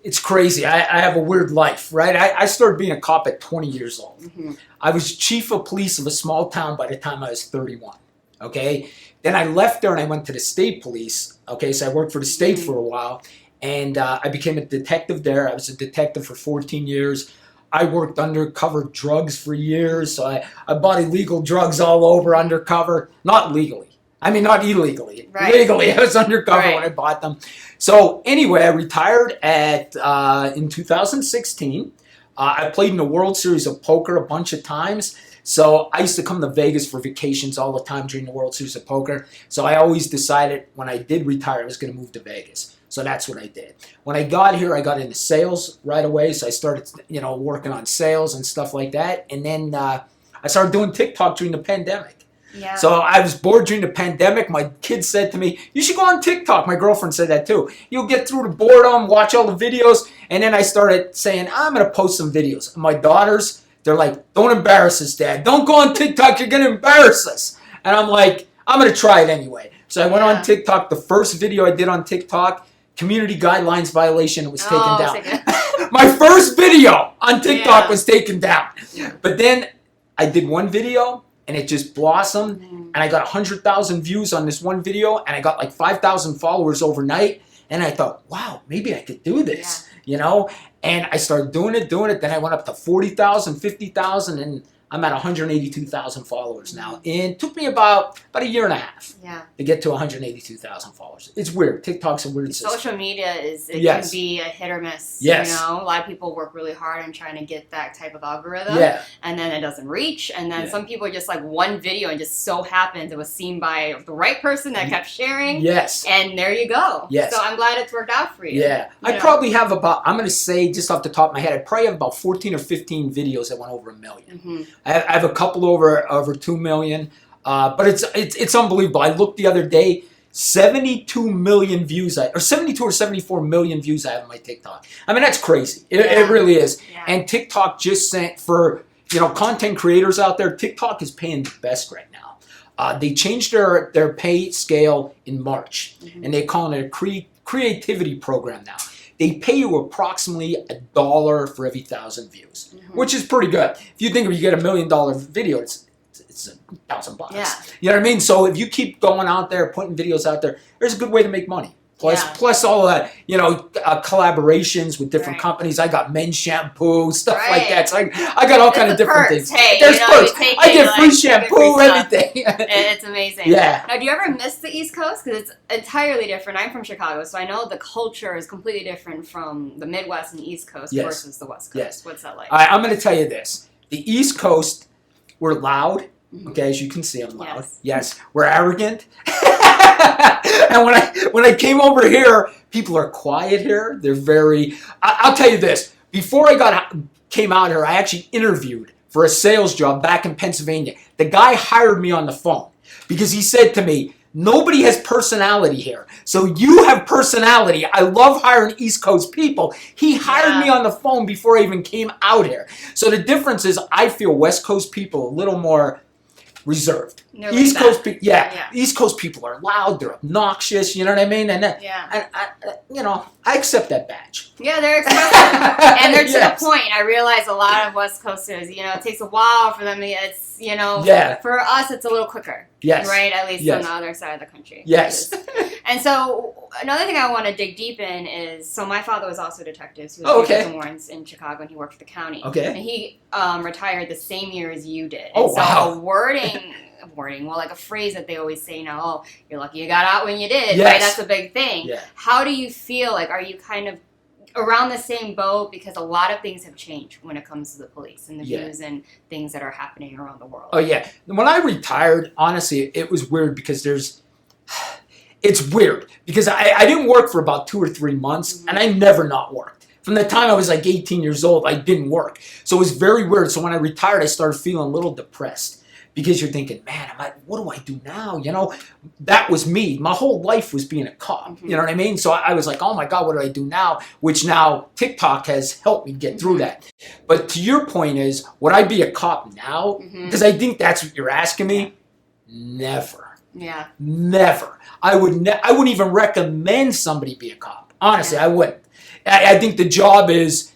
It's crazy. I have a weird life, right? I started being a cop at 20 years old. Mm-hmm. I was chief of police of a small town by the time I was 31. Okay? Then I left there and I went to the state police. Okay? So I worked for the state for a while. And I became a detective there. I was a detective for 14 years. I worked undercover drugs for years. So I bought illegal drugs all over undercover. Not legally. I mean, not illegally. Right. Legally, I was undercover when I bought them. So anyway, I retired in 2016. I played in the World Series of Poker a bunch of times. So I used to come to Vegas for vacations all the time during the World Series of Poker. So I always decided when I did retire, I was going to move to Vegas. So that's what I did. When I got here, I got into sales right away. So I started, working on sales and stuff like that. And then I started doing TikTok during the pandemic. Yeah. So I was bored during the pandemic. My kids said to me, you should go on TikTok. My girlfriend said that too. You'll get through the boredom, watch all the videos. And then I started saying, I'm going to post some videos. And my daughters, they're like, don't embarrass us, Dad. Don't go on TikTok. You're going to embarrass us. And I'm like, I'm going to try it anyway. So I went on TikTok. The first video I did on TikTok, community guidelines violation, was taken down. My first video on TikTok was taken down. But then I did one video. And it just blossomed, and I got 100,000 views on this one video, and I got like 5,000 followers overnight, and I thought, wow, maybe I could do this, And I started doing it, then I went up to 40,000, 50,000, and I'm at 182,000 followers now. And it took me about a year and a half to get to 182,000 followers. It's weird. TikTok's a weird system. Social media can be a hit or miss. Yes. You know, a lot of people work really hard on trying to get that type of algorithm. Yeah. And then it doesn't reach. And then some people just like one video and just so happens it was seen by the right person that kept sharing. Yes. And there you go. Yes. So I'm glad it's worked out for you. Yeah. I probably have about, I'm going to say just off the top of my head, I probably have about 14 or 15 videos that went over 1 million. Mm-hmm. I have a couple over 2 million, but it's unbelievable. I looked the other day, 72 million views, or 72 or 74 million views I have on my TikTok. I mean, that's crazy. It really is. Yeah. And TikTok just sent for, content creators out there, TikTok is paying the best right now. They changed their pay scale in March, and they're calling it a creativity program now. They pay you approximately $1 for every 1,000 views, which is pretty good. If you think you get $1 million video, it's $1,000. Yeah. You know what I mean? So if you keep going out there, putting videos out there, there's a good way to make money. Plus all of that, collaborations with different companies. I got men's shampoo, stuff like that. So I got all kind of different things. Hey, there's perks. I get free shampoo, everything. It's amazing. Yeah. Now, do you ever miss the East Coast? Because it's entirely different. I'm from Chicago, so I know the culture is completely different from the Midwest and East Coast versus the West Coast. Yes. What's that like? I'm going to tell you this. The East Coast, we're loud. Okay, as you can see, I'm loud. Yes, we're arrogant. And when I came over here, people are quiet here. They're very. I'll tell you this. Before I came out here, I actually interviewed for a sales job back in Pennsylvania. The guy hired me on the phone because he said to me, "Nobody has personality here. So you have personality. I love hiring East Coast people." He hired me on the phone before I even came out here. So the difference is I feel West Coast people a little more reserved. East Coast people, East Coast people are loud. They're obnoxious. You know what I mean? And I accept that badge. Yeah, they're expressive, and they're to the point. I realize a lot of West Coasters, it takes a while for them to. It's for us, it's a little quicker. Yes. Right. At least on the other side of the country. Yes. And so another thing I want to dig deep in is my father was also a detective. So he was Jason Warrens in Chicago, and he worked for the county. Okay. And he retired the same year as you did. Oh, and so a wording, well, like a phrase that they always say now, "Oh, you're lucky you got out when you did." Yes. Right? That's a big thing. Yeah. How do you feel? Like, are you kind of around the same boat? Because a lot of things have changed when it comes to the police and the views and things that are happening around the world. Oh, yeah. When I retired, honestly, it was weird because it's weird because I didn't work for about 2 or 3 months, and I never not worked. From the time I was like 18 years old, I didn't work. So it was very weird. So when I retired, I started feeling a little depressed. Because you're thinking, man, what do I do now? That was me. My whole life was being a cop. You know what I mean? So I was like, oh my God, what do I do now? Which now TikTok has helped me get through that. But to your point is, would I be a cop now? Because I think that's what you're asking me. Never. Yeah. Never. I wouldn't even recommend somebody be a cop. Honestly, I wouldn't. I think the job is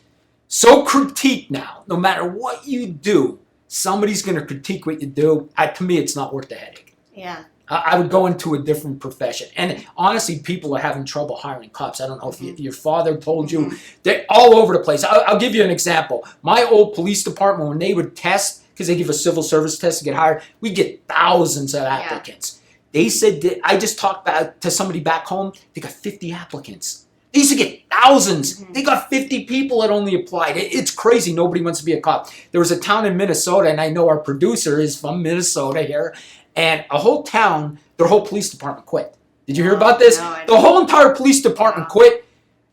so critiqued now. No matter what you do, somebody's going to critique what you do. To me, it's not worth the headache. Yeah. I would go into a different profession. And honestly, people are having trouble hiring cops. I don't know if your father told you. They're all over the place. I'll give you an example. My old police department, when they would test, because they give a civil service test to get hired, we get thousands of applicants. They said, I just talked to somebody back home, they got 50 applicants. They used to get thousands. They got 50 people that only applied. It's crazy. Nobody wants to be a cop. There was a town in Minnesota, and I know our producer is from Minnesota here, and a whole town, their whole police department quit. Did you hear about this? No, the whole entire police department quit.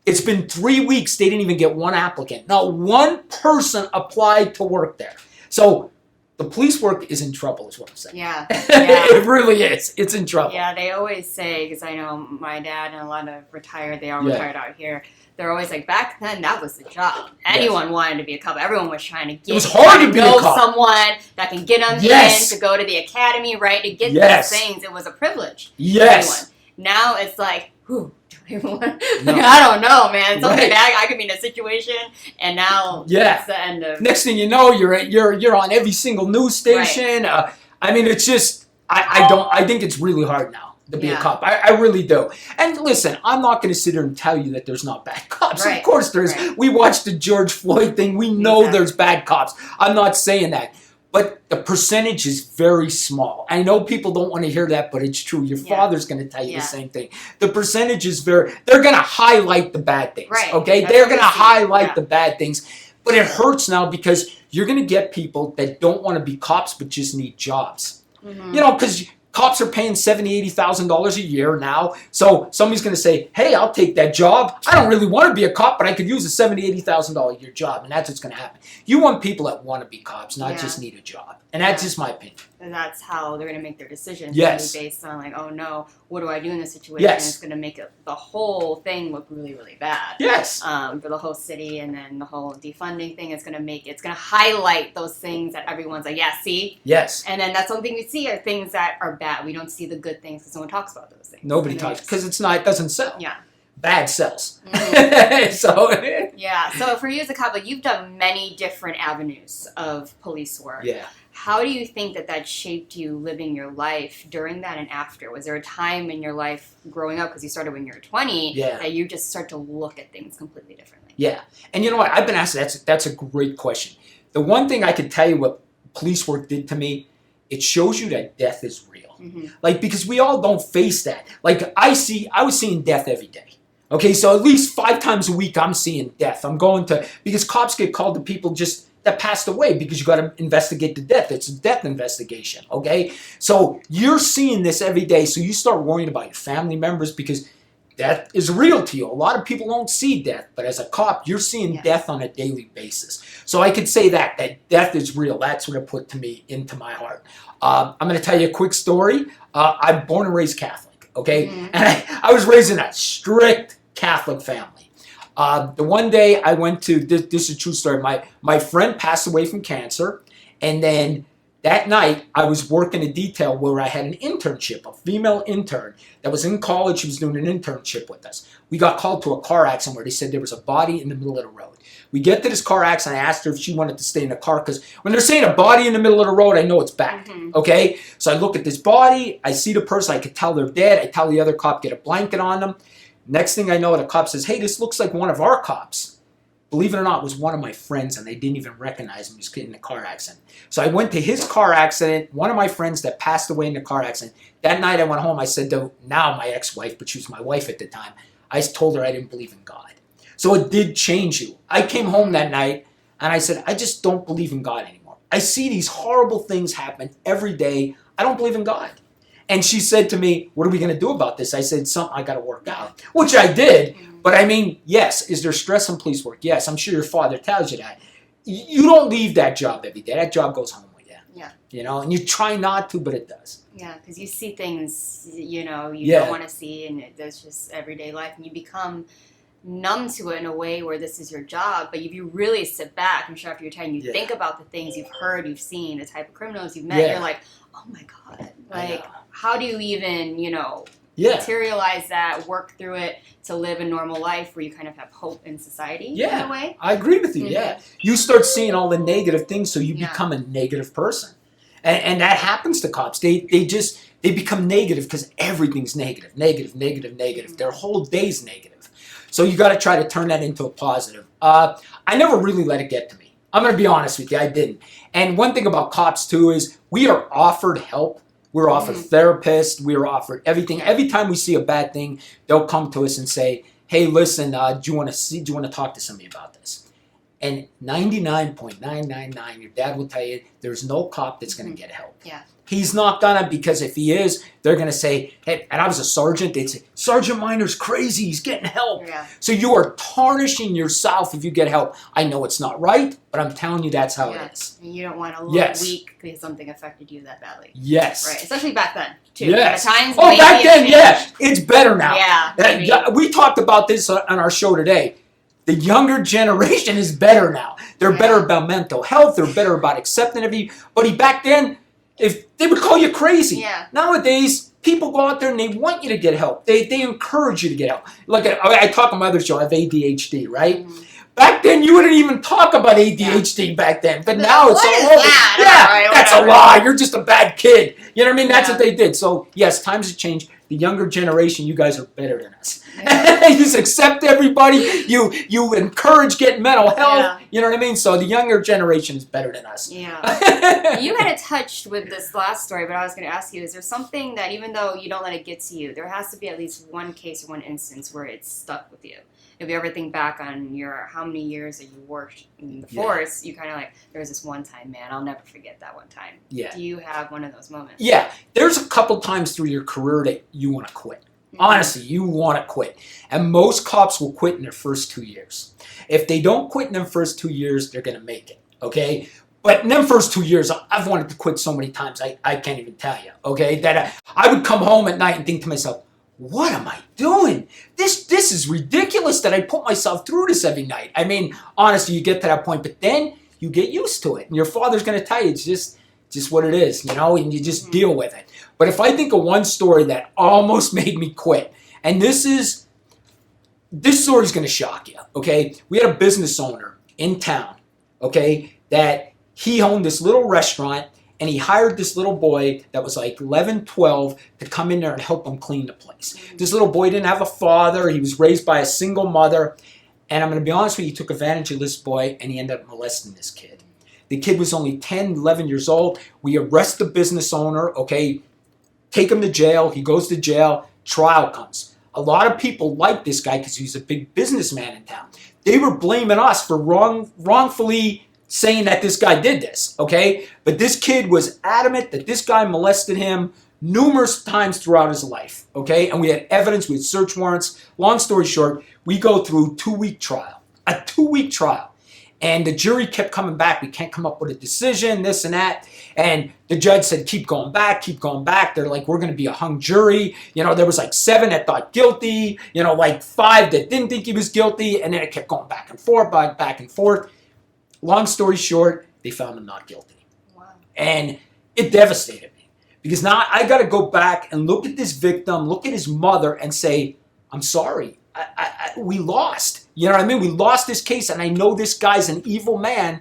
It's been 3 weeks. They didn't even get one applicant. Not one person applied to work there. So the police work is in trouble, is what I'm saying. Yeah. It really is. It's in trouble. Yeah, they always say, because I know my dad and a lot of they all retired out here. They're always like, back then, that was the job. Anyone wanted to be a cop. Everyone was trying to get. It was hard to be a cop. Someone that can get them in to go to the academy, right? To get these things, it was a privilege. Yes. Now it's like, whew. I don't know, man. Something bad. I could be in a situation, and now it's the end of. Next thing you know, you're on every single news station. Right. I mean, it's just I think it's really hard now to be a cop. I really do. And listen, I'm not going to sit here and tell you that there's not bad cops. Right. Of course there is. Right. We watched the George Floyd thing. We know there's bad cops. I'm not saying that. but the percentage is very small. I know people don't want to hear that, but it's true. Your father's going to tell you the same thing. The percentage is they're going to highlight the bad things, okay? They're going to highlight the bad things. But it hurts now because you're going to get people that don't want to be cops but just need jobs. You know, because cops are paying $70,000, $80,000 a year now. So somebody's going to say, hey, I'll take that job. I don't really want to be a cop, but I could use a $70,000, $80,000 a year job. And that's what's going to happen. You want people that want to be cops, not just need a job. And that's just my opinion. And that's how they're going to make their decisions. Yes. Based on like, oh no, what do I do in this situation? It's going to make the whole thing look really, really bad. Yes. For the whole city, and then the whole defunding thing is going to highlight those things that everyone's like, yeah, see? Yes. And then that's something we see are things that are bad. We don't see the good things because no one talks about those things. Nobody talks because it doesn't sell. Yeah. Bad sells. So yeah. So for you as a cop, like you've done many different avenues of police work. Yeah. How do you think that shaped you living your life during that and after? Was there a time in your life growing up, because you started when you were 20, that you just start to look at things completely differently? Yeah. And you know what? I've been asked that's a great question. The one thing I can tell you what police work did to me, it shows you that death is real. Like, because we all don't face that. Like, I was seeing death every day. Okay, so at least 5 times a week I'm seeing death. Because cops get called to people just that passed away because you got to investigate the death. It's a death investigation, okay? So you're seeing this every day, so you start worrying about your family members because death is real to you. A lot of people don't see death, but as a cop, you're seeing death on a daily basis. So I could say that death is real. That's what it put into my heart. I'm going to tell you a quick story. I'm born and raised Catholic, okay? And I was raised in a strict Catholic family. The one day I went to, this is a true story, my friend passed away from cancer, and then that night I was working a detail where I had an internship, a female intern that was in college. She was doing an internship with us. We got called to a car accident where they said there was a body in the middle of the road. We get to this car accident. I asked her if she wanted to stay in the car because when they're saying a body in the middle of the road, I know it's bad, okay? So I look at this body. I see the person. I could tell they're dead. I tell the other cop, get a blanket on them. Next thing I know, the cop says, hey, this looks like one of our cops. Believe it or not, it was one of my friends, and they didn't even recognize him. He was in the car accident. So I went to his car accident, one of my friends that passed away in the car accident. That night I went home. I said to now my ex-wife, but she was my wife at the time, I told her I didn't believe in God. So it did change you. I came home that night, and I said, I just don't believe in God anymore. I see these horrible things happen every day. I don't believe in God. And she said to me, what are we going to do about this? I said, something I got to work out, which I did. But I mean, yes, is there stress in police work? Yes, I'm sure your father tells you that. You don't leave that job every day. That job goes home with you. Yeah. You know, and you try not to, but it does. Yeah, because you see things, you don't want to see, and that's just everyday life. And you become numb to it in a way where this is your job. But if you really sit back, I'm sure after your time, you think about the things you've heard, you've seen, the type of criminals you've met, you're like, oh my God, like, how do you even, materialize that, work through it to live a normal life where you kind of have hope in society in a way? I agree with you, You start seeing all the negative things, so you become a negative person. And that happens to cops. They become negative because everything's negative. Their whole day's negative. So you got to try to turn that into a positive. I never really let it get to me. I'm going to be honest with you, I didn't. And one thing about cops, too, is we are offered help. We're offered therapists. We're offered everything. Every time we see a bad thing, they'll come to us and say, hey, listen, do you want to talk to somebody about this? And 99.999, your dad will tell you, there's no cop that's going to get help. Yeah. He's not gonna, because if he is, they're gonna say, hey, and I was a sergeant, they'd say, Sergeant Minor's crazy, he's getting help. Yeah. So you are tarnishing yourself if you get help. I know it's not right, but I'm telling you that's how it is. And you don't want to look weak because something affected you that badly. Yes. Right, especially back then, too. Yes. At times, back then, it's better now. Yeah. We talked about this on our show today. The younger generation is better now. They're better about mental health. They're better about accepting everybody. Back then, if they would call you crazy. Yeah. Nowadays, people go out there and they want you to get help. They encourage you to get help. Look, I talk on my other show, I have ADHD, right? Mm-hmm. Back then, you wouldn't even talk about ADHD back then. But now it's all over. That? Yeah, that's a lie. You're just a bad kid. You know what I mean? That's what they did. So, yes, times have changed. the younger generation, you guys are better than us. You just accept everybody. You encourage getting mental health. Yeah. You know what I mean? So the younger generation is better than us. Yeah. You had it touched with this last story, but I was going to ask you, is there something that even though you don't let it get to you, there has to be at least one case or one instance where it's stuck with you? If you ever think back on your how many years that you worked in the force, you kind of like, there was this one time, man, I'll never forget that one time. Yeah. Do you have one of those moments? Yeah. There's a couple times through your career that you want to quit. Honestly, you want to quit. And most cops will quit in their first 2 years. If they don't quit in their first 2 years, they're going to make it, okay? But in them first 2 years, I've wanted to quit so many times, I can't even tell you, okay? That I would come home at night and think to myself, what am I doing? This is ridiculous that I put myself through this every night. I mean, honestly, you get to that point, but then you get used to it. And your father's going to tell you it's just what it is, you know, and you just deal with it. But if I think of one story that almost made me quit, and this story's going to shock you, okay? We had a business owner in town, okay, that he owned this little restaurant, and he hired this little boy that was like 11, 12 to come in there and help him clean the place. This little boy didn't have a father. He was raised by a single mother. And I'm going to be honest with you, he took advantage of this boy, and he ended up molesting this kid. The kid was only 10, 11 years old. We arrest the business owner, okay, take him to jail. He goes to jail. Trial comes. A lot of people like this guy because he's a big businessman in town. They were blaming us for wrongfully saying that this guy did this, okay? But this kid was adamant that this guy molested him numerous times throughout his life, okay? And we had evidence, we had search warrants. Long story short, we go through a 2-week trial. And the jury kept coming back. We can't come up with a decision, this and that. And the judge said, keep going back. They're like, we're going to be a hung jury. You know, there was like 7 that thought guilty, you know, like 5 that didn't think he was guilty. And then it kept going back and forth. Long story short, they found him not guilty. Wow. And it devastated me. Because now I got to go back and look at this victim, look at his mother, and say, I'm sorry. We lost. You know what I mean? We lost this case, and I know this guy's an evil man,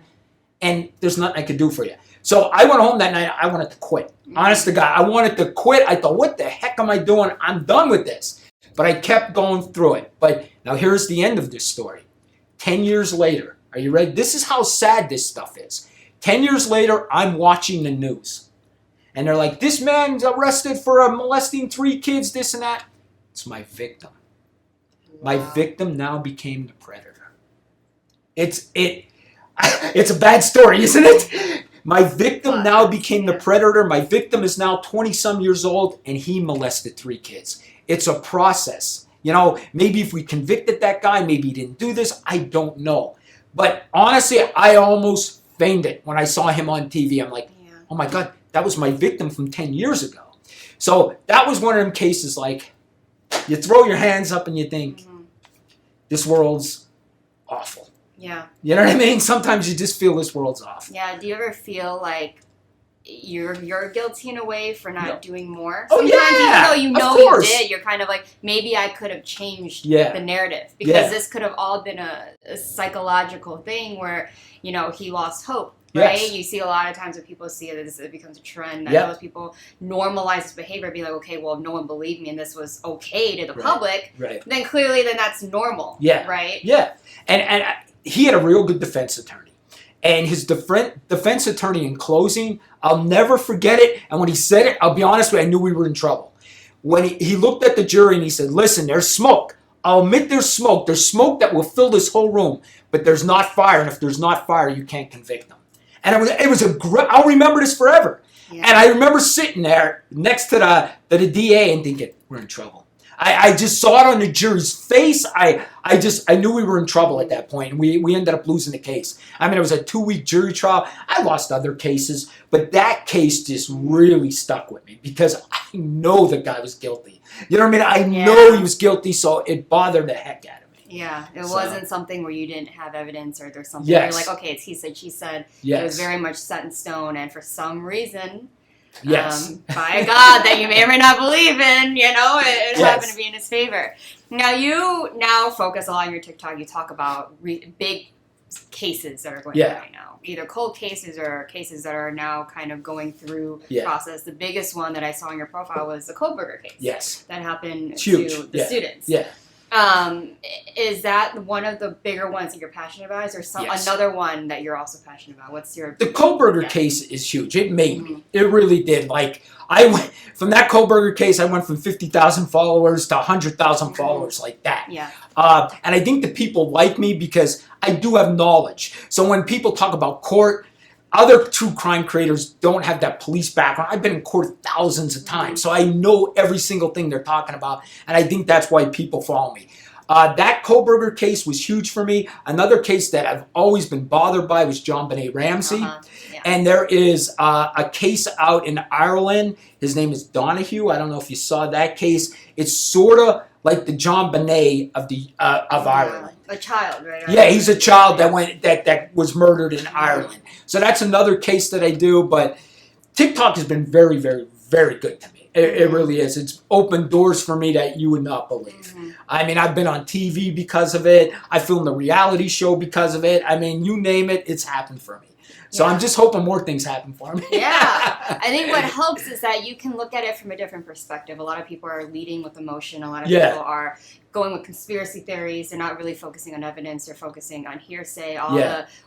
and there's nothing I could do for you. So I went home that night. I wanted to quit. Honest to God, I wanted to quit. I thought, what the heck am I doing? I'm done with this. But I kept going through it. But now here's the end of this story. 10 years later, are you ready? This is how sad this stuff is. 10 years later, I'm watching the news. And they're like, this man's arrested for molesting 3 kids, this and that. It's my victim. Wow. My victim now became the predator. It's a bad story, isn't it? My victim now became the predator. My victim is now 20-some years old, and he molested 3 kids. It's a process. You know, maybe if we convicted that guy, maybe he didn't do this. I don't know. But honestly, I almost fainted when I saw him on TV. I'm like, oh my God, that was my victim from 10 years ago. So that was one of them cases like, you throw your hands up and you think, this world's awful. Yeah. You know what I mean? Sometimes you just feel this world's awful. Yeah. Do you ever feel like you're guilty in a way for not doing more? Oh, sometimes, yeah. Even though you know you did, you're kind of like, maybe I could have changed the narrative. Because this could have all been a psychological thing where, you know, he lost hope. Right? Yes. You see a lot of times when people see it, it becomes a trend. That those people normalize this behavior, be like, okay, well, no one believed me and this was okay to the public. Right. Then clearly, then that's normal. Yeah. Right? Yeah. And he had a real good defense attorney. And his defense attorney in closing, I'll never forget it. And when he said it, I'll be honest with you, I knew we were in trouble. When he looked at the jury and he said, listen, there's smoke. I'll admit there's smoke. There's smoke that will fill this whole room. But there's not fire. And if there's not fire, you can't convict them. And I'll remember this forever. Yeah. And I remember sitting there next to the DA and thinking, we're in trouble. I just saw it on the jury's face. I knew we were in trouble at that point. And we ended up losing the case. I mean, it was a 2-week jury trial. I lost other cases, but that case just really stuck with me because I know the guy was guilty. You know what I mean? I know he was guilty, so it bothered the heck out of me. Yeah, it wasn't something where you didn't have evidence or there's something where you're like, okay, it's he said, she said. Yes. It was very much set in stone, and for some reason, by God, that you may or may not believe in, you know, it happened to be in his favor. Now, you focus a lot on your TikTok. You talk about big cases that are going Yeah. on right now. Either cold cases or cases that are now kind of going through Yeah. process. The biggest one that I saw in your profile was the Kohlberger case. Yes. That happened It's huge. to the Yeah. students. Yeah. Is that one of the bigger ones that you're passionate about? Is there some Yes. another one that you're also passionate about? What's your... The Kohlberger case is huge. It made me. It really did. Like, I went from that Kohlberger case, I went from 50,000 followers to 100,000 followers like that. Yeah. And I think that people like me because I do have knowledge. So when people talk about court, other true crime creators don't have that police background. I've been in court thousands of times, so I know every single thing they're talking about, and I think that's why people follow me. That Kohlberger case was huge for me. Another case that I've always been bothered by was JonBenet Ramsey. And there is a case out in Ireland. His name is Donahue. I don't know if you saw that case. It's sort of like the JonBenet of Ireland. A child, right? Yeah, he's a child that was murdered in Ireland. So that's another case that I do. But TikTok has been very, very, very good to me. It really is. It's opened doors for me that you would not believe. I mean, I've been on TV because of it. I filmed a reality show because of it. I mean, you name it, it's happened for me. So I'm just hoping more things happen for me. Yeah. I think what helps is that you can look at it from a different perspective. A lot of people are leading with emotion. A lot of people are going with conspiracy theories. They're not really focusing on evidence. They're focusing on hearsay,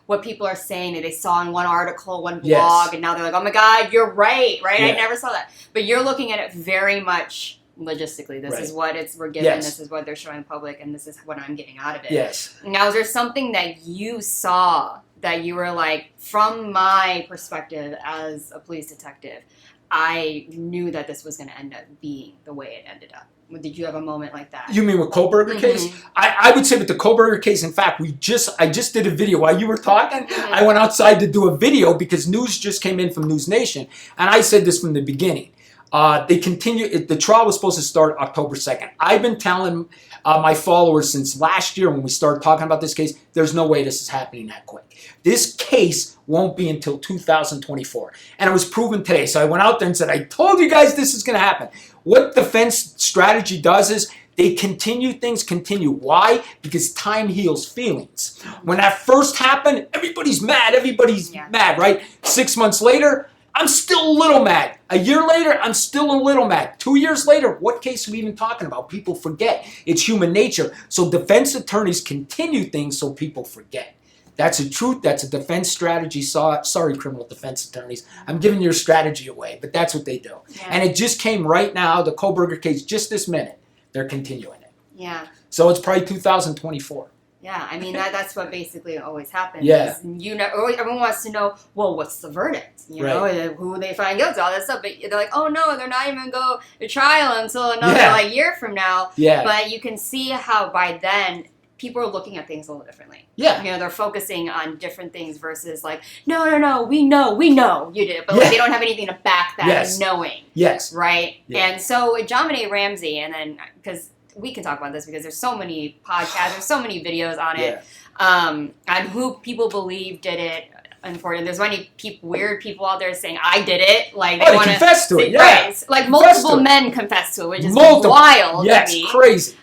what people are saying that they saw in one article, one blog, and now they're like, oh my God, you're right? I never saw that. But you're looking at it very much logistically. This is what we're given, this is what they're showing the public, and this is what I'm getting out of it. Now, is there something that you saw that you were like, from my perspective as a police detective, I knew that this was going to end up being the way it ended up? Did you have a moment like that? You mean with Kohlberger case? I would say with the Kohlberger case, in fact, I just did a video while you were talking. I went outside to do a video because news just came in from News Nation, and I said this from the beginning. The trial was supposed to start October 2nd. I've been telling my followers since last year when we started talking about this case, there's no way this is happening that quick. This case won't be until 2024. And it was proven today. So I went out there and said, I told you guys this is going to happen. What defense strategy does is they continue things. Why? Because time heals feelings. When that first happened, everybody's mad. Everybody's mad, right? 6 months later, I'm still a little mad. A year later, I'm still a little mad. 2 years later, what case are we even talking about? People forget. It's human nature. So defense attorneys continue things so people forget. That's a truth. That's a defense strategy. Sorry, criminal defense attorneys. I'm giving your strategy away, but that's what they do. And it just came right now, the Kohlberger case, just this minute. They're continuing it. Yeah. So it's probably 2024. Yeah, I mean, that's what basically always happens. Yeah. Everyone wants to know, well, what's the verdict? You know, who they find guilty, all that stuff. But they're like, oh, no, they're not even going to go to trial until another year from now. Yeah. But you can see how by then people are looking at things a little differently. Yeah. You know, they're focusing on different things versus like, no, we know you did it. But like, they don't have anything to back that knowing. Yes. Right? Yeah. And so with JonBenet Ramsey, and then, because we can talk about this because there's so many podcasts, there's so many videos on it, on who people believe did it. Unfortunately, there's many weird people out there saying I did it. Like they want to confess to it. Right. Like multiple men confess to it, which is wild to me. Crazy.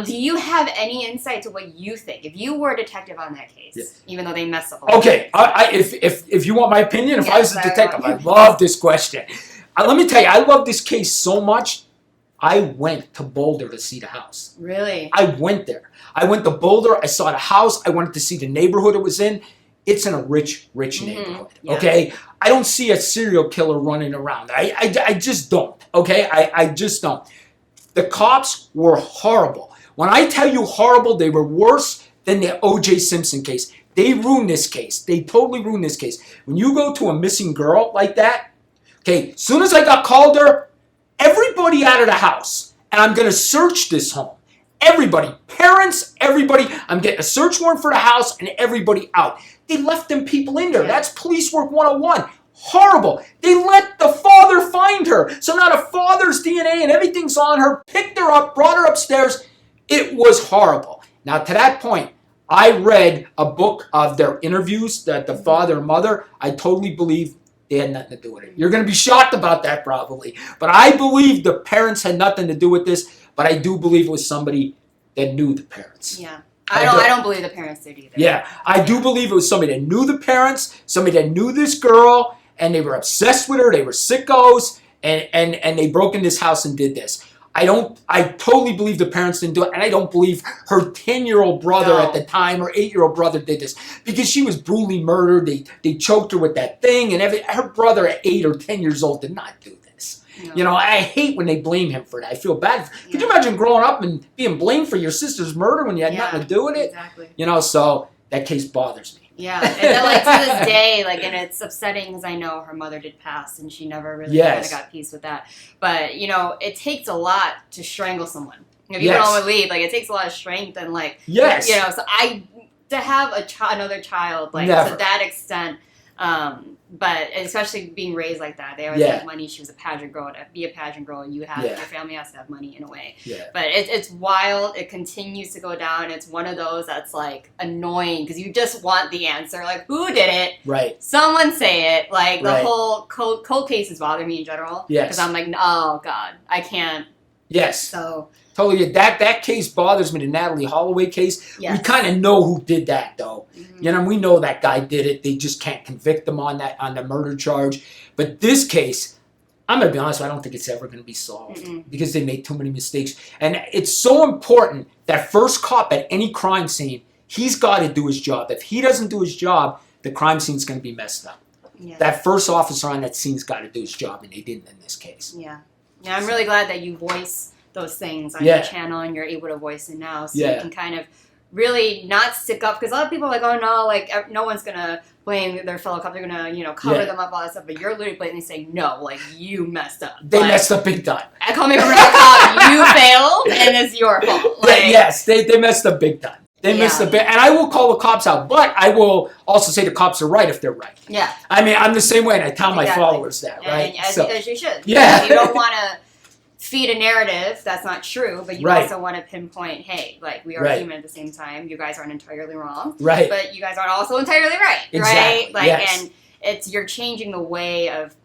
Do you have any insight to what you think if you were a detective on that case, even though they messed up? Okay, if you want my opinion, if I was a detective, I love this question. Let me tell you, I love this case so much. I went to Boulder to see the house. Really? I went there. I went to Boulder. I saw the house. I wanted to see the neighborhood it was in. It's in a rich neighborhood, okay? I don't see a serial killer running around. I just don't, okay? I just don't. The cops were horrible. When I tell you horrible, they were worse than the O.J. Simpson case. They ruined this case. They totally ruined this case. When you go to a missing girl like that, okay, as soon as I got called there, everybody out of the house, and I'm going to search this home. Everybody, parents, everybody, I'm getting a search warrant for the house and everybody out. They left them people in there. That's police work 101. Horrible. They let the father find her. So now the father's DNA and everything's on her, picked her up, brought her upstairs. It was horrible. Now to that point, I read a book of their interviews, that the father and mother. I totally believe they had nothing to do with it. You're going to be shocked about that probably. But I believe the parents had nothing to do with this. But I do believe it was somebody that knew the parents. Yeah. I don't believe the parents did either. Yeah, I do believe it was somebody that knew the parents, somebody that knew this girl, and they were obsessed with her. They were sickos, and they broke in this house and did this. I totally believe the parents didn't do it, and I don't believe her 10-year-old brother at the time or 8-year-old brother did this, because she was brutally murdered. They choked her with that thing, and her brother at 8 or 10 years old did not do this. No. You know, I hate when they blame him for that. I feel bad. Could you imagine growing up and being blamed for your sister's murder when you had nothing to do with it? Exactly. You know, so that case bothers me. Yeah, and then, like, to this day, like, and it's upsetting because I know her mother did pass, and she never really kind of got peace with that. But, you know, it takes a lot to strangle someone. If you don't believe, like, it takes a lot of strength and, like, you know, so to have another child, like, to that extent, but especially being raised like that, they always have money. She was a pageant girl. To be a pageant girl, you have your family has to have money in a way. Yeah. But it's wild. It continues to go down. It's one of those that's like annoying because you just want the answer. Like, who did it? Right. Someone say it. Like the whole cold cases bother me in general. Yes. Because I'm like, oh God, I can't. Yes. So. Totally. That case bothers me, the Natalie Holloway case. Yes. We kind of know who did that, though. Mm-hmm. You know, we know that guy did it. They just can't convict him on the murder charge. But this case, I'm going to be honest, I don't think it's ever going to be solved because they made too many mistakes. And it's so important that first cop at any crime scene, he's got to do his job. If he doesn't do his job, the crime scene's going to be messed up. Yeah. That first officer on that scene's got to do his job, and they didn't in this case. Yeah. Yeah, I'm really glad that you voice those things on your channel and you're able to voice it now, so you can kind of really not stick up, because a lot of people are like, oh no, like no one's gonna blame their fellow cop, they're gonna, you know, cover them up, all that stuff, but you're literally blatantly saying, no, like you messed up. They messed up big time. I call me from another cop, you failed and it's your fault. Like, yes, they messed up big time. They missed a bit, and I will call the cops out, but I will also say the cops are right if they're right. Yeah. I mean, I'm the same way, and I tell my followers that, right? As you should. Yeah. You don't want to feed a narrative that's not true, but you also want to pinpoint, hey, like, we are human at the same time. You guys aren't entirely wrong. Right. But you guys aren't also entirely right. Exactly. Right? Like, and you're changing the way of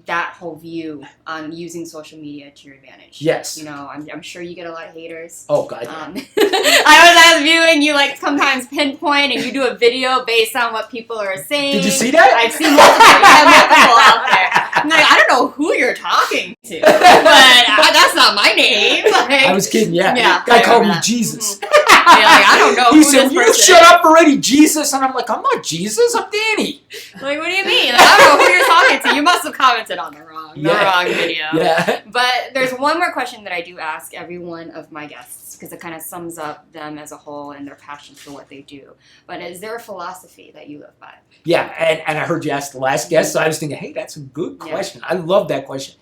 that whole view on using social media to your advantage. Yes. You know, I'm sure you get a lot of haters. Oh, God. I was viewing you, like, sometimes pinpoint and you do a video based on what people are saying. Did you see that? I've seen multiple out there. I'm like, I don't know who you're talking to, but that's not my name. Like, I was kidding, Guy called me Jesus. Like, I don't know He who said, this you person shut is. up already, Jesus. And I'm like, I'm not Jesus, I'm Danny. Like, what do you mean? Like, I don't know who you're talking to. You must have commented on the wrong video. Yeah. But there's one more question that I do ask every one of my guests, because it kind of sums up them as a whole and their passion for what they do. But is there a philosophy that you live by? Yeah, and I heard you ask the last guest, so I was thinking, hey, that's a good question. I love that question.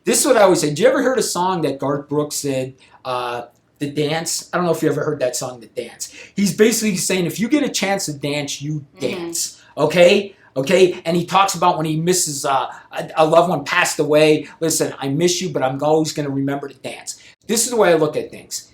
This is what I always say. Did you ever hear a song that Garth Brooks said, The Dance? I don't know if you ever heard that song, The Dance. He's basically saying, if you get a chance to dance, you dance. Okay? Okay? And he talks about when he misses a loved one passed away. Listen, I miss you, but I'm always going to remember to dance. This is the way I look at things.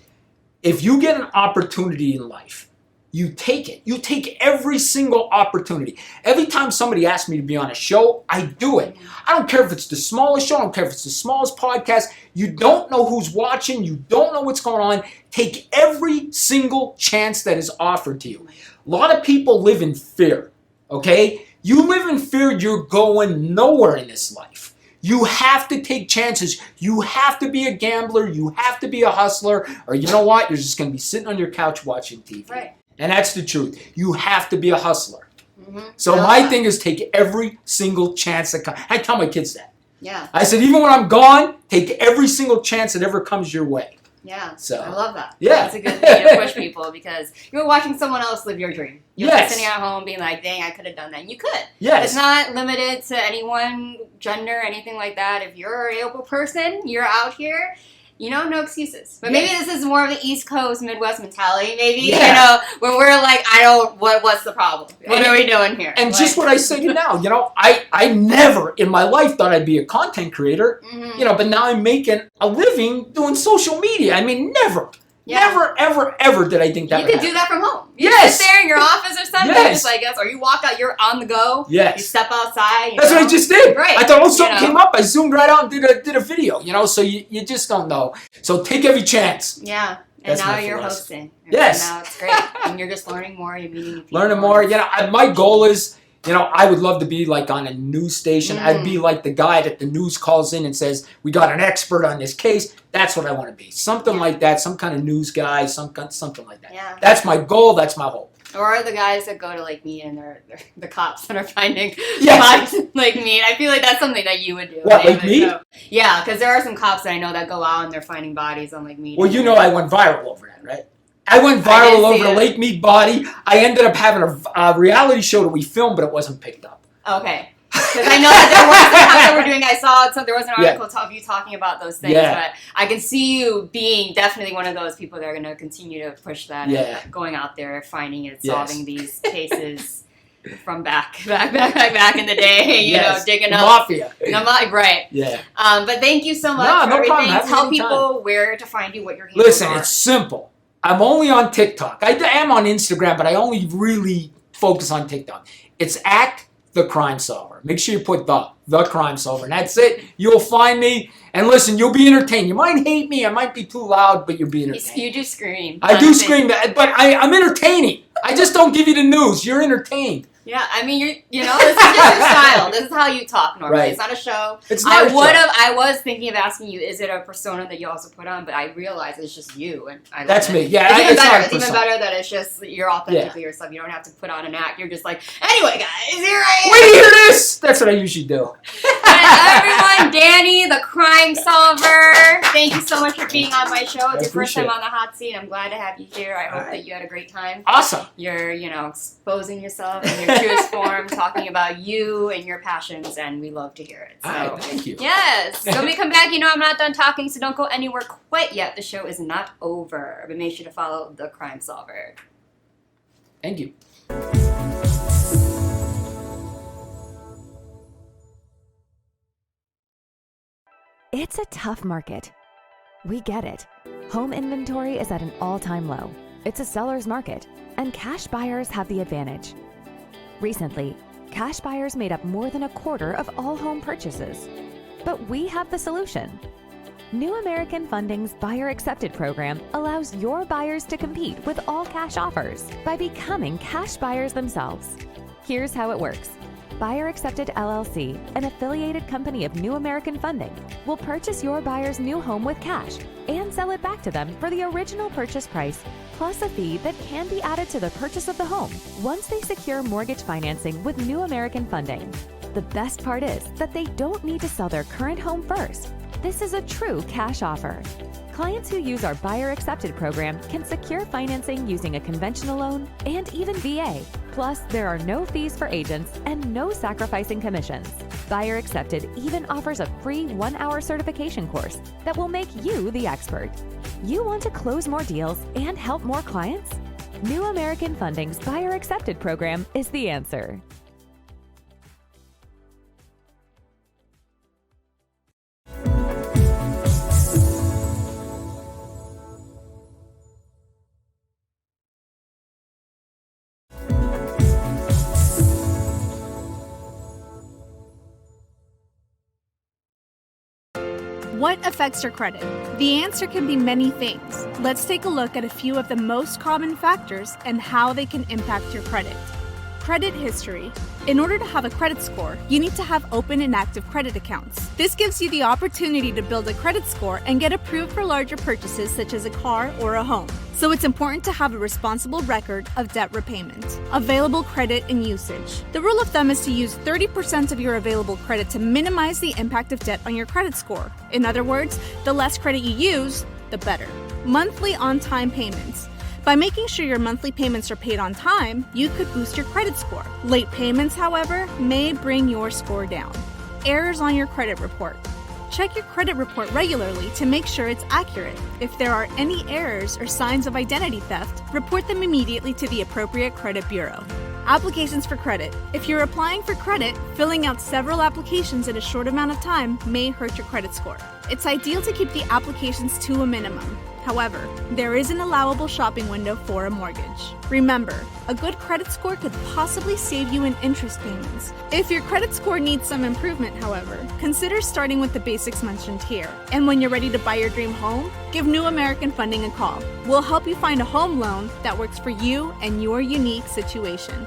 If you get an opportunity in life, you take it. You take every single opportunity. Every time somebody asks me to be on a show, I do it. I don't care if it's the smallest show. I don't care if it's the smallest podcast. You don't know who's watching. You don't know what's going on. Take every single chance that is offered to you. A lot of people live in fear, okay? You live in fear, you're going nowhere in this life. You have to take chances. You have to be a gambler. You have to be a hustler. Or you know what? You're just going to be sitting on your couch watching TV. Right. And that's the truth. You have to be a hustler. So my thing is take every single chance that comes. I tell my kids that. Yeah. I said, even when I'm gone, take every single chance that ever comes your way. Yeah. So I love that. Yeah. That's a good thing to push people, because you're watching someone else live your dream. You're Yes. sitting at home being like, dang, I could have done that. And you could. Yes. It's not limited to any one gender, anything like that. If you're a able person, you're out here, you know, no excuses. But maybe this is more of the East Coast, Midwest mentality. Maybe, you know, when we're like, what's the problem? What are we doing here? And like, just what I say to you now, you know, I never in my life thought I'd be a content creator, you know, but now I'm making a living doing social media. I mean, never. Never, ever, ever did I think that you would could happen. do that from home. You Yes. sit there in your office or something, Yes. just like us, or you walk out, you're on the go. Yes. You step outside. That's what I just did. Right. I thought, something You know? came up. I zoomed right out and did a video, you know, so you just don't know. So take every chance. Yeah. That's now my you're philosophy. hosting. Yes. And now it's great. And you're just learning more. You're meeting people. Learning more. My goal is, I would love to be like on a news station. I'd be like the guy that the news calls in and says, we got an expert on this case. That's what I want to be. Something like that. Some kind of news guy. Something like that. Yeah. That's my goal. That's my hope. Or the guys that go to Lake Mead and they're the cops that are finding Yes. bodies in Lake Mead. I feel like that's something that you would do. What, Lake Mead? Yeah, because there are some cops that I know that go out and they're finding bodies on Lake Mead. Well, I went viral over that, right? I went viral over the Lake Mead body. I ended up having a reality show that we filmed, but it wasn't picked up. Okay. Because I know that there was some times that we're doing. I saw there was an article of you talking about those things, but I can see you being definitely one of those people that are going to continue to push that, and going out there, finding it, solving these cases from back in the day. Digging up mafia, right? Yeah. But thank you so much for everything. Tell people where to find you, what your handles Listen, are. it's simple. I'm only on TikTok. I am on Instagram, but I only really focus on TikTok. It's at The Crime Solver. Make sure you put the Crime Solver, and that's it. You'll find me, and listen, you'll be entertained. You might hate me, I might be too loud, but you'll be entertained. You do scream. I do scream, but I'm entertaining. I just don't give you the news. You're entertained. Yeah, I mean, this is just your style. This is how you talk normally. Right. It's not a show. It's not a show. I was thinking of asking you, is it a persona that you also put on? But I realized it's just you, and I love That's it. me. Yeah, it's not a even persona. better that it's just you're authentically yourself. You don't have to put on an act. You're just like, anyway, guys, here I am. Wait to hear this. That's what I usually do. Everyone, Danny, the Crime Solver. Thank you so much for being on my show. It's your first time on the hot seat. I'm glad to have you here. I hope that you had a great time. Awesome. You're, exposing yourself in your truest form, talking about you and your passions, and we love to hear it. So, all right, thank you. Yes. So when we come back, I'm not done talking, so don't go anywhere quite yet. The show is not over, but make sure to follow the Crime Solver. Thank you. It's a tough market. We get it. Home inventory is at an all-time low. It's a seller's market, and cash buyers have the advantage. Recently, cash buyers made up more than a quarter of all home purchases. But we have the solution. New American Funding's Buyer Accepted program allows your buyers to compete with all cash offers by becoming cash buyers themselves. Here's how it works. Buyer Accepted LLC, an affiliated company of New American Funding, will purchase your buyer's new home with cash and sell it back to them for the original purchase price, plus a fee that can be added to the purchase of the home once they secure mortgage financing with New American Funding. The best part is that they don't need to sell their current home first. This is a true cash offer. Clients who use our Buyer Accepted program can secure financing using a conventional loan and even VA. Plus, there are no fees for agents and no sacrificing commissions. Buyer Accepted even offers a free 1-hour certification course that will make you the expert. You want to close more deals and help more clients? New American Funding's Buyer Accepted program is the answer. What affects your credit? The answer can be many things. Let's take a look at a few of the most common factors and how they can impact your credit. Credit history. In order to have a credit score, you need to have open and active credit accounts. This gives you the opportunity to build a credit score and get approved for larger purchases such as a car or a home. So it's important to have a responsible record of debt repayment. Available credit and usage. The rule of thumb is to use 30% of your available credit to minimize the impact of debt on your credit score. In other words, the less credit you use, the better. Monthly on-time payments. By making sure your monthly payments are paid on time, you could boost your credit score. Late payments, however, may bring your score down. Errors on your credit report. Check your credit report regularly to make sure it's accurate. If there are any errors or signs of identity theft, report them immediately to the appropriate credit bureau. Applications for credit. If you're applying for credit, filling out several applications in a short amount of time may hurt your credit score. It's ideal to keep the applications to a minimum. However, there is an allowable shopping window for a mortgage. Remember, a good credit score could possibly save you in interest payments. If your credit score needs some improvement, however, consider starting with the basics mentioned here. And when you're ready to buy your dream home, give New American Funding a call. We'll help you find a home loan that works for you and your unique situation.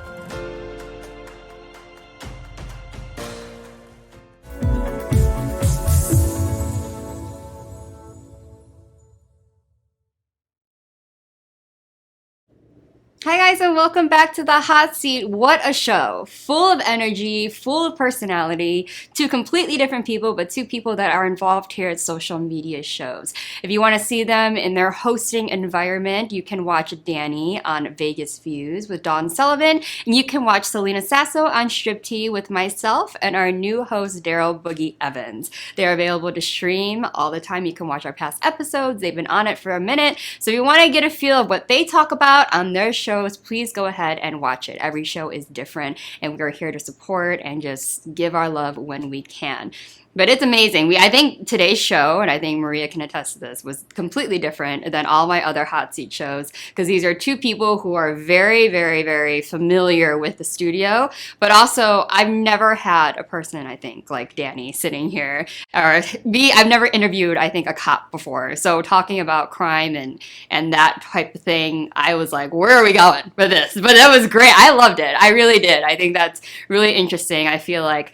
Hi guys, and welcome back to the Hot Seat. What a show. Full of energy, full of personality, two completely different people, but two people that are involved here at social media shows. If you want to see them in their hosting environment, you can watch Danny on Vegas Views with Dawn Sullivan, and you can watch Celina Sasso on Strip Tea with myself and our new host, Daryl Boogie Evans. They're available to stream all the time. You can watch our past episodes. They've been on it for a minute. So if you want to get a feel of what they talk about on their shows, please go ahead and watch it. Every show is different, and we're here to support and just give our love when we can. But it's amazing. I think today's show, and I think Maria can attest to this, was completely different than all my other Hot Seat shows, because these are two people who are very, very, very familiar with the studio, but also I've never had a person, I think, like Danny sitting here, or I've never interviewed, I think, a cop before. So talking about crime and that type of thing, I was like, where are we going with this? But that was great. I loved it. I really did. I think that's really interesting. I feel like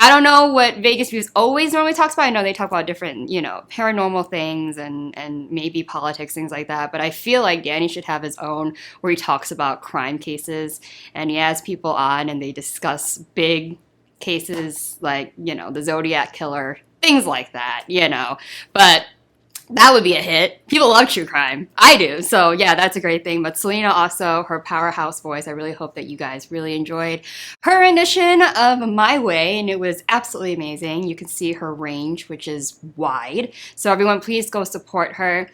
I don't know what Vegas Views always normally talks about. I know they talk about different, paranormal things and maybe politics, things like that. But I feel like Danny should have his own where he talks about crime cases and he has people on and they discuss big cases like, the Zodiac Killer, things like that, But that would be a hit. People love true crime. I do. So yeah, that's a great thing. But Celina also, her powerhouse voice, I really hope that you guys really enjoyed her rendition of My Way, and it was absolutely amazing. You can see her range, which is wide. So everyone, please go support her.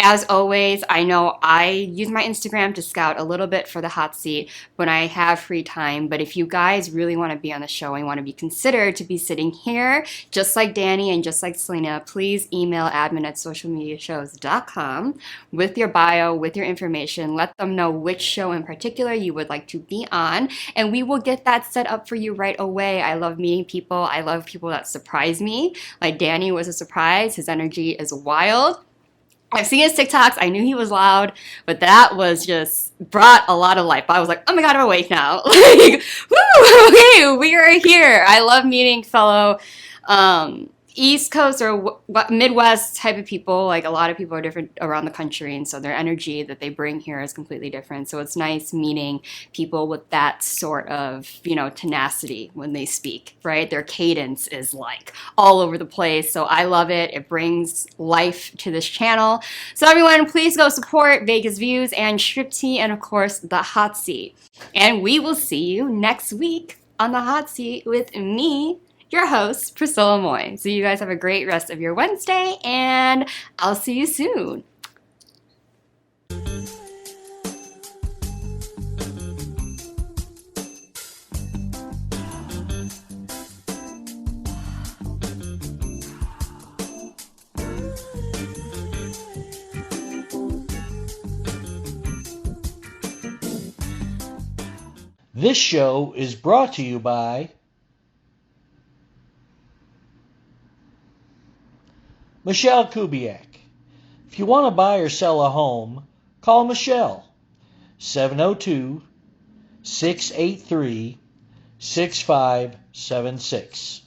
As always, I know I use my Instagram to scout a little bit for the Hot Seat when I have free time, but if you guys really want to be on the show and want to be considered to be sitting here, just like Danny and just like Celina, please email admin@socialmediashows.com with your bio, with your information. Let them know which show in particular you would like to be on, and we will get that set up for you right away. I love meeting people. I love people that surprise me. Like Danny was a surprise. His energy is wild. I've seen his TikToks. I knew he was loud, but that was just brought a lot of life. I was like, oh my God, I'm awake now. Like, woo, okay, we are here. I love meeting fellow East Coast or Midwest type of people. Like a lot of people are different around the country, and so their energy that they bring here is completely different. So it's nice meeting people with that sort of, tenacity when they speak, right? Their cadence is like all over the place. So I love it. It brings life to this channel. So everyone, please go support Vegas Views and Strip Tea and of course the Hot Seat. And we will see you next week on the Hot Seat with me, your host, Priscilla Moy. So you guys have a great rest of your Wednesday, and I'll see you soon. This show is brought to you by Michelle Kubiak. If you want to buy or sell a home, call Michelle, 702-683-6576.